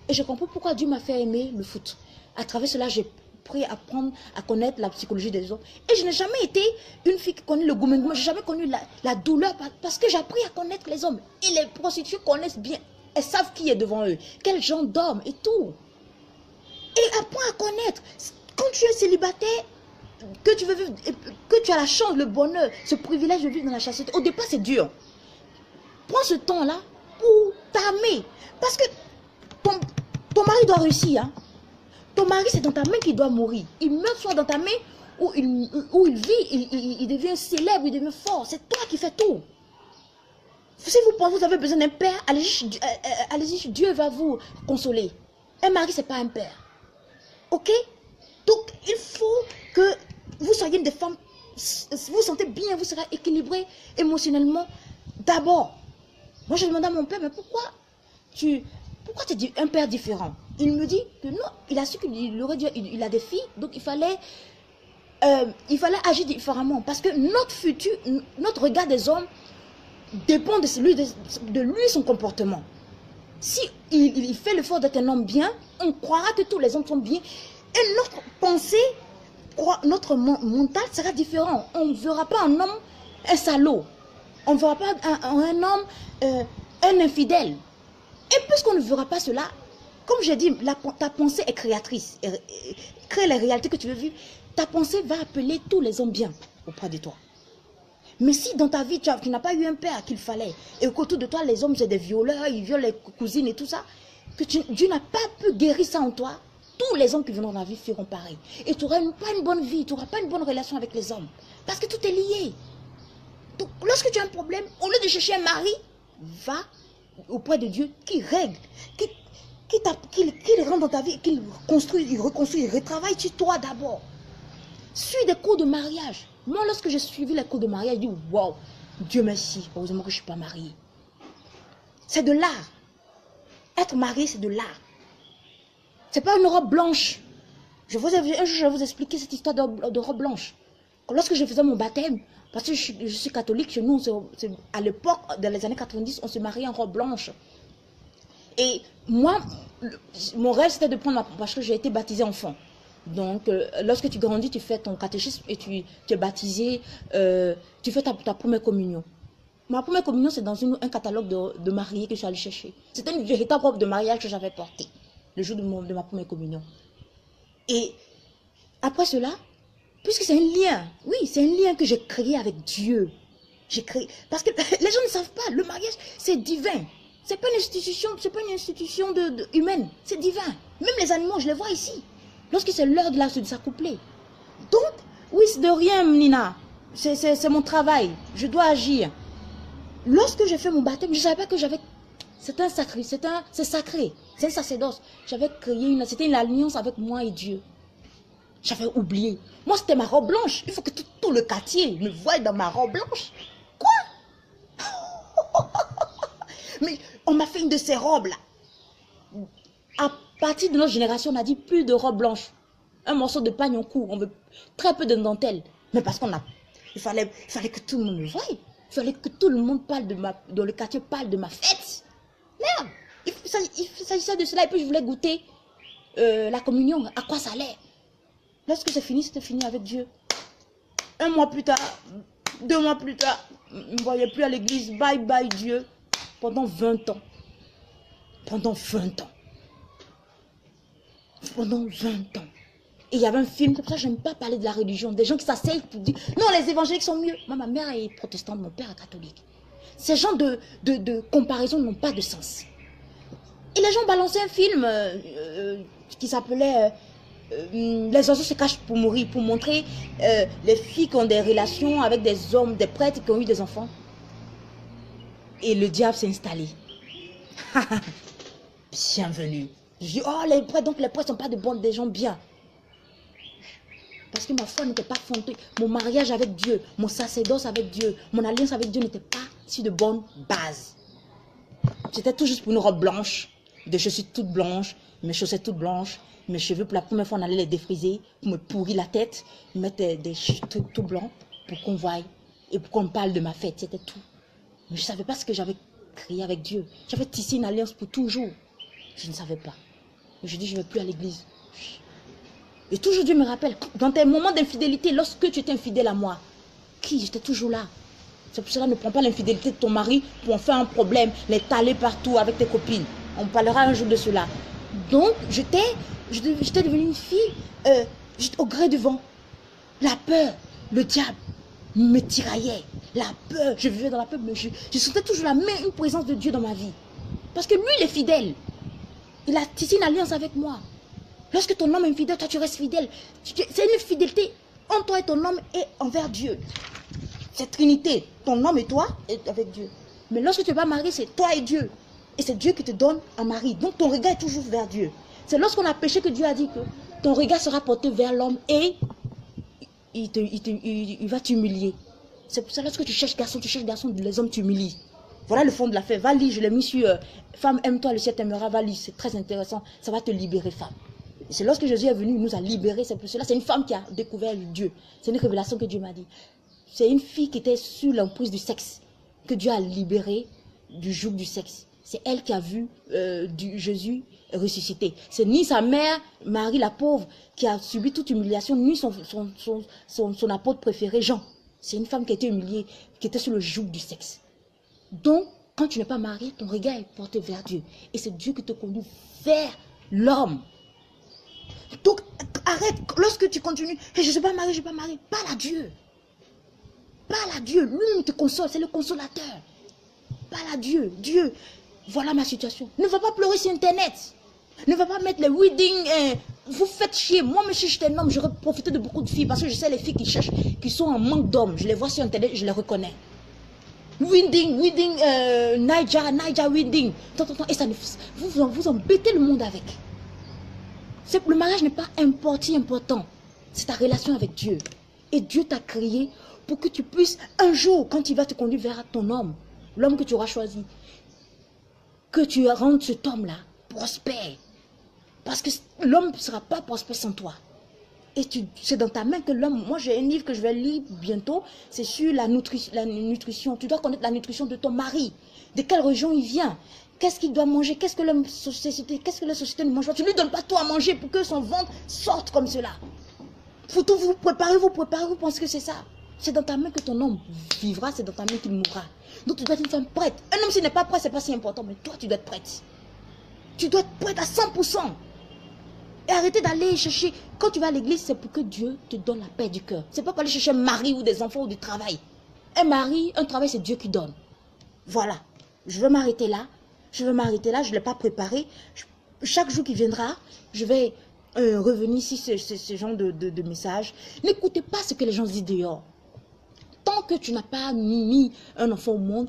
Et je comprends pourquoi Dieu m'a fait aimer le foot. À travers cela, j'ai pris à apprendre à connaître la psychologie des hommes. Et je n'ai jamais été une fille qui connaît le gouvernement. Je n'ai jamais connu la douleur parce que j'ai appris à connaître les hommes. Et les prostituées connaissent bien. Elles savent qui est devant eux, quel genre d'homme et tout. Et apprends à connaître. Quand tu es célibataire, que tu veux vivre, que tu as la chance, le bonheur, ce privilège de vivre dans la chasteté, au départ c'est dur. Prends ce temps-là pour t'aimer. Parce que ton mari doit réussir. Hein. Ton mari, c'est dans ta main qu'il doit mourir. Il meurt soit dans ta main où il vit, il devient célèbre, il devient fort. C'est toi qui fais tout. Si vous pensez que vous avez besoin d'un père, allez-y, Dieu va vous consoler. Un mari, ce n'est pas un père. Ok? Donc, il faut que vous soyez des femmes, vous vous sentez bien, vous serez équilibré émotionnellement. D'abord, moi je demandais à mon père, mais pourquoi tu dis un père différent? Il me dit que non, il a su qu'il aurait dit, il a des filles, donc il fallait agir différemment. Parce que notre futur, notre regard des hommes, dépend de lui son comportement. Si il fait l'effort d'être un homme bien, on croira que tous les hommes sont bien. Et notre pensée, notre mental sera différent. On ne verra pas un homme un salaud. On ne verra pas un homme un infidèle. Et puisqu'on ne verra pas cela, comme j'ai dit, ta pensée est créatrice. Crée les réalités que tu veux vivre. Ta pensée va appeler tous les hommes bien auprès de toi. Mais si dans ta vie, tu n'as pas eu un père qu'il fallait, et qu'autour de toi, les hommes, c'est des violeurs, ils violent les cousines et tout ça, que Dieu n'a pas pu guérir ça en toi, tous les hommes qui viendront dans la vie feront pareil. Et tu n'auras pas une bonne vie, tu n'auras pas une bonne relation avec les hommes. Parce que tout est lié. Donc, lorsque tu as un problème, au lieu de chercher un mari, va auprès de Dieu qui règle, qui rentre dans ta vie, qu'il reconstruit, il retravaille sur toi d'abord. Suis des cours de mariage. Moi, lorsque j'ai suivi les cours de mariage, je dis, waouh, Dieu merci, heureusement que je ne suis pas mariée. C'est de l'art. Être marié, c'est de l'art. Ce n'est pas une robe blanche. Un jour, je vais vous expliquer cette histoire de robe blanche. Lorsque je faisais mon baptême, parce que je suis catholique, chez nous, à l'époque, dans les années 90, on se mariait en robe blanche. Et moi, mon rêve, c'était de prendre parce que j'ai été baptisée enfant. Donc, lorsque tu grandis, tu fais ton catéchisme et tu es baptisé, tu fais ta première communion. Ma première communion, c'est dans un catalogue de mariés que je suis allée chercher. C'était une véritable robe de mariage que j'avais portée le jour de ma première communion. Et après cela, puisque c'est un lien, oui, c'est un lien que j'ai créé avec Dieu. J'ai créé, parce que les gens ne savent pas, le mariage, c'est divin. C'est pas une institution, c'est pas une institution humaine, c'est divin. Même les animaux, je les vois ici. Lorsque c'est l'heure de s'accoupler. Donc, oui, c'est de rien, Nina. C'est mon travail. Je dois agir. Lorsque j'ai fait mon baptême, je ne savais pas que j'avais... C'est sacré. C'est un sacerdoce. J'avais créé c'était une alliance avec moi et Dieu. J'avais oublié. Moi, c'était ma robe blanche. Il faut que tout le quartier me voie dans ma robe blanche. Quoi? Mais on m'a fait une de ces robes-là. À partir de notre génération, on a dit plus de robe blanche. Un morceau de pagne en cou. On veut très peu de dentelle. Mais parce qu'on a... Il fallait que tout le monde me voie. Il fallait que tout le monde parle dans le quartier parle de ma fête. Merde. Il s'agissait de cela. Et puis je voulais goûter la communion. À quoi ça allait? Lorsque c'est fini, c'était fini avec Dieu. 1 mois plus tard, 2 mois plus tard, je ne me voyais plus à l'église. Bye bye Dieu. Pendant 20 ans. Pendant 20 ans. Pendant 20 ans. Et il y avait un film, comme ça, je n'aime pas parler de la religion. Des gens qui s'asseyent pour dire, non, les évangéliques sont mieux. Moi, ma mère est protestante, mon père est catholique. Ces genres de comparaison n'ont pas de sens. Et les gens balançaient un film qui s'appelait Les oiseaux se cachent pour mourir, pour montrer les filles qui ont des relations avec des hommes, des prêtres qui ont eu des enfants. Et le diable s'est installé. Bienvenue. Je dis, oh, les prêtres, donc les prêtres ne sont pas des gens bien. Parce que ma foi n'était pas fondée. Mon mariage avec Dieu, mon sacerdoce avec Dieu, mon alliance avec Dieu n'était pas sur de bonnes bases. C'était tout juste pour une robe blanche, des chaussures toutes blanches, mes chaussettes toutes blanches, mes cheveux pour la première fois on allait les défriser, pour me pourrir la tête, mettre des cheveux tout blancs pour qu'on voie et pour qu'on parle de ma fête, c'était tout. Mais je ne savais pas ce que j'avais créé avec Dieu. J'avais tissé une alliance pour toujours. Je ne savais pas. Je dis, je ne vais plus à l'église. Et toujours Dieu me rappelle, dans tes moments d'infidélité, lorsque tu étais infidèle à moi, j'étais toujours là. C'est pour cela ne prends pas l'infidélité de ton mari pour en faire un problème, l'étaler partout avec tes copines. On parlera un jour de cela. Donc, j'étais devenue une fille au gré du vent. La peur, le diable me tiraillait. La peur, je vivais dans la peur, mais je sentais toujours une présence de Dieu dans ma vie. Parce que lui, il est fidèle. Il a tissé une alliance avec moi. Lorsque ton homme est infidèle, toi tu restes fidèle. C'est une fidélité entre toi et ton homme et envers Dieu. C'est Trinité. Ton homme et toi et avec Dieu. Mais lorsque tu n'es pas marié, c'est toi et Dieu. Et c'est Dieu qui te donne un mari. Donc ton regard est toujours vers Dieu. C'est lorsqu'on a péché que Dieu a dit que ton regard sera porté vers l'homme et il va t'humilier. C'est pour ça que lorsque tu cherches garçon, les hommes t'humilient. Voilà le fond de l'affaire. Va lire, je l'ai mis sur Femme, aime-toi, le ciel t'aimera. Va lire, c'est très intéressant. Ça va te libérer, femme. C'est lorsque Jésus est venu, il nous a libérés. C'est pour cela, c'est une femme qui a découvert Dieu. C'est une révélation que Dieu m'a dit. C'est une fille qui était sous l'emprise du sexe, que Dieu a libérée du joug du sexe. C'est elle qui a vu Jésus ressuscité. C'est ni sa mère, Marie la pauvre, qui a subi toute humiliation, ni son apôtre préféré, Jean. C'est une femme qui a été humiliée, qui était sous le joug du sexe. Donc, quand tu n'es pas marié, ton regard est porté vers Dieu. Et c'est Dieu qui te conduit vers l'homme. Donc, arrête. Lorsque tu continues, hey, je ne suis pas marié, parle à Dieu. Parle à Dieu. Lui, il te console, c'est le consolateur. Parle à Dieu. Dieu, voilà ma situation. Ne va pas pleurer sur Internet. Ne va pas mettre les wedding. Vous faites chier. Moi, si j'étais un homme, j'aurais profité de beaucoup de filles. Parce que je sais les filles qui cherchent, qui sont en manque d'hommes. Je les vois sur Internet, je les reconnais. Wedding, Naija wedding. Et ça, vous embêtez le monde avec. Le mariage n'est pas important. C'est ta relation avec Dieu. Et Dieu t'a créé pour que tu puisses, un jour, quand il va te conduire vers ton homme, l'homme que tu auras choisi, que tu rendes cet homme-là prospère. Parce que l'homme ne sera pas prospère sans toi. Et c'est dans ta main que l'homme... Moi, j'ai un livre que je vais lire bientôt. C'est sur la nutrition. Tu dois connaître la nutrition de ton mari. De quelle région il vient. Qu'est-ce qu'il doit manger. Qu'est-ce que la société ne mange pas. Tu ne lui donnes pas tout à manger pour que son ventre sorte comme cela. Faut tout vous préparer, vous pensez que c'est ça. C'est dans ta main que ton homme vivra. C'est dans ta main qu'il mourra. Donc, tu dois être une femme prête. Un homme, s'il n'est pas prêt, c'est pas si important. Mais toi, tu dois être prête. Tu dois être prête à 100%. Et arrêtez d'aller chercher. Quand tu vas à l'église, c'est pour que Dieu te donne la paix du cœur. C'est pas pour aller chercher un mari ou des enfants ou du travail. Un mari, un travail, c'est Dieu qui donne. Voilà. Je vais m'arrêter là. Je ne l'ai pas préparé. Chaque jour qui viendra, je vais revenir sur ce genre de messages. N'écoutez pas ce que les gens disent dehors. Tant que tu n'as pas mis un enfant au monde,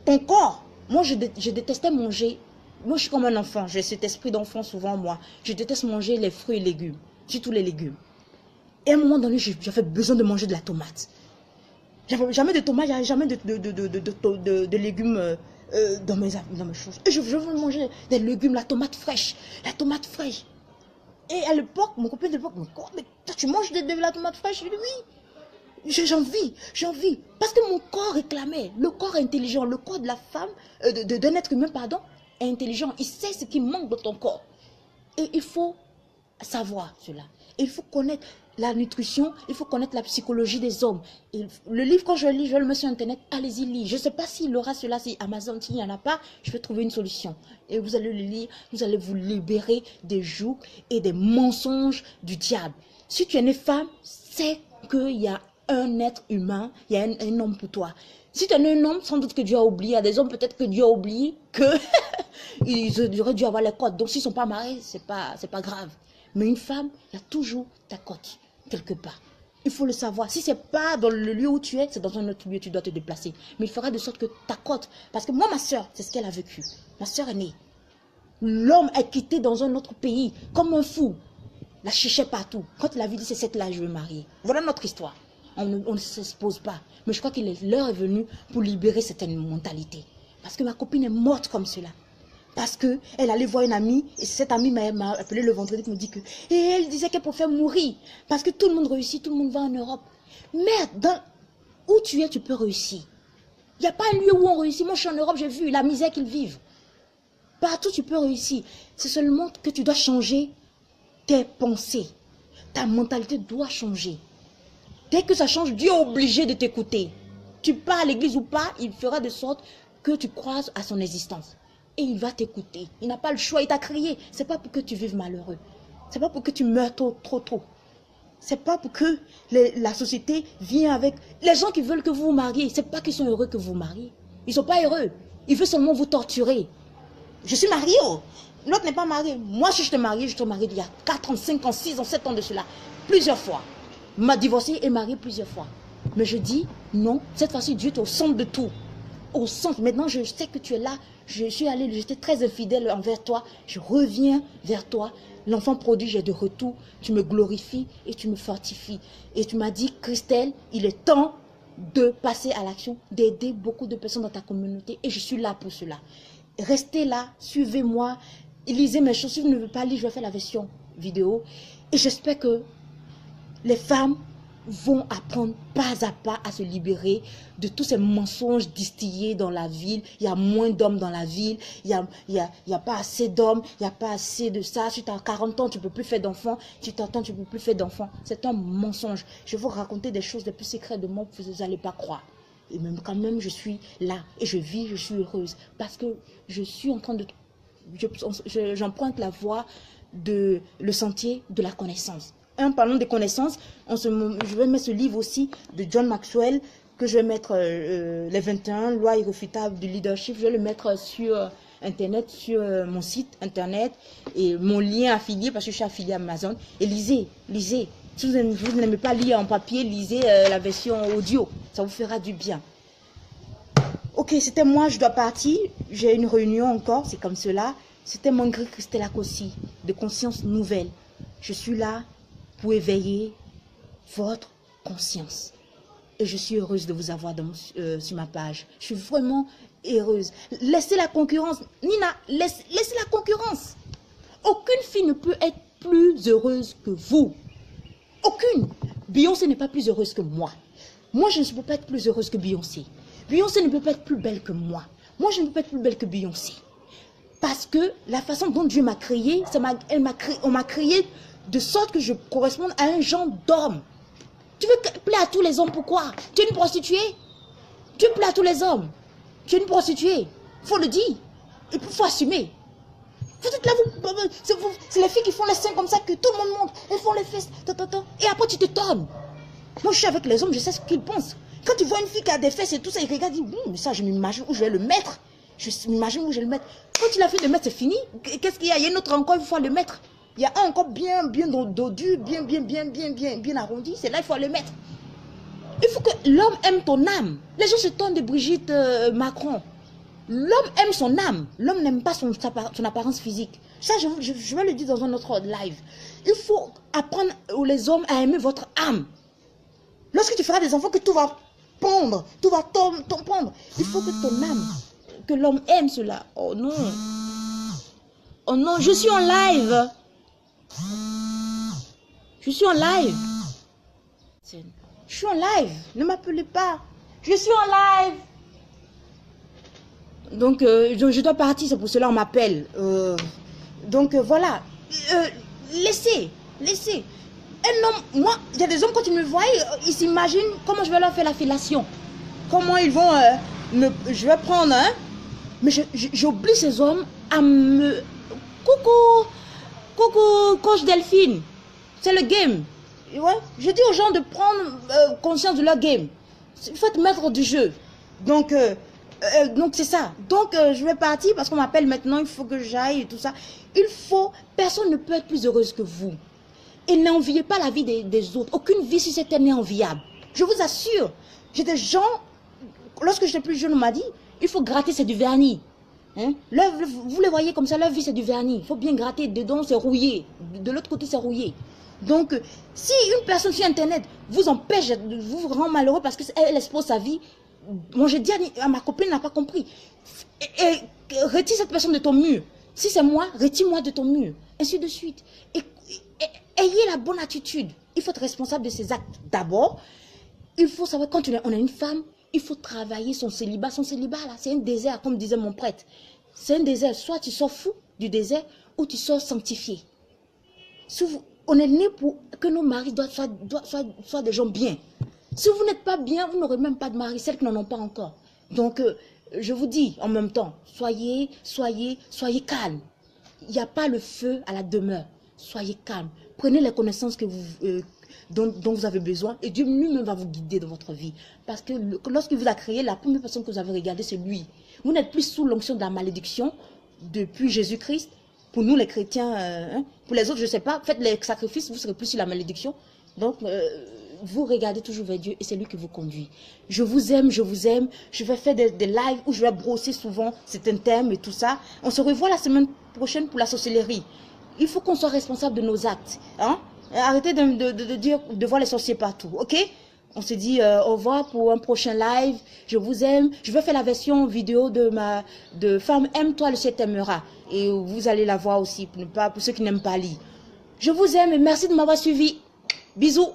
ton corps, moi je détestais manger. Moi, je suis comme un enfant. J'ai cet esprit d'enfant souvent, moi. Je déteste manger les fruits et légumes. Surtout les légumes. Et à un moment donné, j'avais besoin de manger de la tomate. J'avais jamais de tomate, j'avais jamais de légumes dans mes choses. Et je veux manger des légumes, la tomate fraîche. La tomate fraîche. Et à l'époque, mon copain de l'époque me dit, mais toi, tu manges de la tomate fraîche? Je lui dis oui. J'ai envie. Parce que mon corps réclamait. Le corps intelligent, le corps de la femme, d'un être humain, pardon, est intelligent. Il sait ce qui manque dans ton corps. Et il faut savoir cela. Et il faut connaître la nutrition, il faut connaître la psychologie des hommes. Et le livre, quand je le lis, je le mets sur Internet, allez-y lire. Je ne sais pas s'il aura cela, si Amazon, s'il n'y en a pas, je vais trouver une solution. Et vous allez le lire, vous allez vous libérer des jougs et des mensonges du diable. Si tu es une femme, c'est qu'il y a un être humain, il y a un homme pour toi. Si tu es un homme, sans doute que Dieu a oublié. Il y a des hommes, peut-être que Dieu a oublié que ils auraient dû avoir les cotes. Donc, s'ils ne sont pas mariés, ce n'est pas grave. Mais une femme, il y a toujours ta cote, quelque part. Il faut le savoir. Si ce n'est pas dans le lieu où tu es, c'est dans un autre lieu, tu dois te déplacer. Mais il fera de sorte que ta cote... Parce que moi, ma soeur, c'est ce qu'elle a vécu. Ma soeur est née. L'homme est quitté dans un autre pays, comme un fou. La cherchait partout. Quand il a vu, dit, c'est cette là, je veux marier. Voilà notre histoire. On ne s'expose pas. Mais je crois que l'heure est venue pour libérer certaines mentalités. Parce que ma copine est morte comme cela. Parce qu'elle allait voir une amie. Et cette amie m'a appelé le vendredi pour me dire que... Et elle disait qu'elle préfère mourir. Parce que tout le monde réussit, tout le monde va en Europe. Merde, où tu es, tu peux réussir. Il n'y a pas un lieu où on réussit. Moi, je suis en Europe, j'ai vu la misère qu'ils vivent. Partout, tu peux réussir. C'est seulement que tu dois changer tes pensées. Ta mentalité doit changer. Dès que ça change, Dieu est obligé de t'écouter. Tu pars à l'église ou pas, il fera de sorte que tu croises à son existence. Et il va t'écouter. Il n'a pas le choix, il t'a créé. Ce n'est pas pour que tu vives malheureux. Ce n'est pas pour que tu meurs trop tôt. Ce n'est pas pour que la société vienne avec... Les gens qui veulent que vous vous mariez, ce n'est pas qu'ils sont heureux que vous vous mariez. Ils ne sont pas heureux. Ils veulent seulement vous torturer. Je suis mariée, oh. L'autre n'est pas marié. Moi, si je te marie il y a 4 ans, 5 ans, 6 ans, 7 ans de cela. Plusieurs fois. M'a divorcé et marié plusieurs fois. Mais je dis, non, cette fois-ci, Dieu est au centre de tout. Au centre. Maintenant, je sais que tu es là. J'étais très infidèle envers toi. Je reviens vers toi. L'enfant prodige est de retour. Tu me glorifies et tu me fortifies. Et tu m'as dit, Christelle, il est temps de passer à l'action, d'aider beaucoup de personnes dans ta communauté. Et je suis là pour cela. Restez là, suivez-moi. Lisez mes choses. Si vous ne voulez pas lire, je vais faire la version vidéo. Et j'espère que les femmes vont apprendre pas à pas à se libérer de tous ces mensonges distillés dans la ville. Il y a moins d'hommes dans la ville. Il y a pas assez d'hommes. Il n'y a pas assez de ça. Si tu as 40 ans, tu ne peux plus faire d'enfants. Si tu t'entends, tu ne peux plus faire d'enfants. C'est un mensonge. Je vais vous raconter des choses les plus secrètes de moi que vous n'allez pas croire. Et même quand même, je suis là. Et je vis, je suis heureuse. Parce que je suis en train de... J'emprunte la voie de le sentier de la connaissance. Parlons des connaissances, je vais mettre ce livre aussi de John Maxwell, que je vais mettre les 21 lois irréfutables du leadership. Je vais le mettre sur Internet, sur mon site Internet, et mon lien affilié, parce que je suis affilié à Amazon. Et lisez. Si vous n'aimez pas lire en papier, lisez la version audio. Ça vous fera du bien. Ok, c'était moi, je dois partir. J'ai une réunion encore, c'est comme cela. C'était Mangri Christelle Akossi, de Conscience Nouvelle. Je suis là pour éveiller votre conscience. Et je suis heureuse de vous avoir sur ma page. Je suis vraiment heureuse. Laissez la concurrence. Nina, laissez la concurrence. Aucune fille ne peut être plus heureuse que vous. Aucune. Beyoncé n'est pas plus heureuse que moi. Moi, je ne peux pas être plus heureuse que Beyoncé. Beyoncé ne peut pas être plus belle que moi. Moi, je ne peux pas être plus belle que Beyoncé. Parce que la façon dont Dieu m'a créée, on m'a créé de sorte que je corresponde à un genre d'homme. Tu veux plaire à tous les hommes, pourquoi? Tu es une prostituée? Tu plais à tous les hommes. Tu es une prostituée. Il faut le dire. Et puis, il faut assumer. Vous êtes là, c'est les filles qui font les seins comme ça que tout le monde montre. Elles font les fesses. Et après, tu te tornes. Moi, je suis avec les hommes, je sais ce qu'ils pensent. Quand tu vois une fille qui a des fesses et tout ça, ils regardent, ils disent, mais ça, je m'imagine où je vais le mettre. Je m'imagine où je vais le mettre. Quand tu l'as fait de mettre, c'est fini. Qu'est-ce qu'il y a? Il y a une autre encore, il faut le mettre. Il y a un encore bien dodu, bien arrondi. C'est là, il faut le mettre. Il faut que l'homme aime ton âme. Les gens se tournent de Brigitte Macron. L'homme aime son âme. L'homme n'aime pas son apparence physique. Ça, je vais le dire dans un autre live. Il faut apprendre les hommes à aimer votre âme. Lorsque tu feras des enfants, que tout va pondre, tout va pondre. Il faut que ton âme, que l'homme aime cela. Oh non. Oh non, je suis en live. Je suis en live. Je suis en live. Ne m'appelez pas. Je suis en live. Donc, je dois partir. C'est pour cela qu'on m'appelle. Voilà. Laissez. Un homme, moi, il y a des hommes, quand ils me voient, ils s'imaginent comment je vais leur faire la fellation. Comment ils vont je vais prendre, hein. Mais j'oblige ces hommes à me... Coucou, coach Delphine. C'est le game. Ouais. Je dis aux gens de prendre conscience de leur game. Il faut être maître du jeu. Donc c'est ça. Donc, je vais partir parce qu'on m'appelle maintenant. Il faut que j'aille et tout ça. Personne ne peut être plus heureuse que vous. Et n'enviez pas la vie des autres. Aucune vie sur cette terre n'est enviable. Je vous assure. J'ai des gens, lorsque j'étais plus jeune, on m'a dit, il faut gratter, c'est du vernis. Hein? Vous les voyez comme ça, leur vie, c'est du vernis. Il faut bien gratter. Dedans, c'est rouillé. De l'autre côté, c'est rouillé. Donc, si une personne sur Internet vous empêche, vous rend malheureux parce qu'elle expose sa vie, moi, je dis à ma copine, n'a pas compris. Et retire cette personne de ton mur. Si c'est moi, retire-moi de ton mur. Ainsi de suite. Ayez la bonne attitude. Il faut être responsable de ses actes. D'abord, il faut savoir, quand on a une femme, il faut travailler son célibat. Son célibat, là, c'est un désert, comme disait mon prêtre. C'est un désert. Soit tu sors fou du désert, ou tu sors sanctifié. On est né pour que nos maris soient des gens bien. Si vous n'êtes pas bien, vous n'aurez même pas de mari, celles qui n'en ont pas encore. Donc, je vous dis en même temps, soyez calme. Il n'y a pas le feu à la demeure. Soyez calme. Prenez les connaissances dont vous avez besoin et Dieu lui-même va vous guider dans votre vie. Parce que lorsqu'il vous a créé, la première personne que vous avez regardée, c'est lui. Vous n'êtes plus sous l'onction de la malédiction depuis Jésus-Christ. Pour nous, les chrétiens, pour les autres, je ne sais pas, faites les sacrifices, vous ne serez plus sur la malédiction. Donc, vous regardez toujours vers Dieu et c'est lui qui vous conduit. Je vous aime. Je vais faire des lives où je vais brosser souvent certains thèmes et tout ça. On se revoit la semaine prochaine pour la sorcellerie. Il faut qu'on soit responsable de nos actes. Hein? Arrêtez de dire, de voir les sorciers partout. Ok? On se dit au revoir pour un prochain live. Je vous aime. Je vais faire la version vidéo de Femme aime-toi, le ciel t'aimera. Et vous allez la voir aussi pour ceux qui n'aiment pas lire. Je vous aime et merci de m'avoir suivi. Bisous.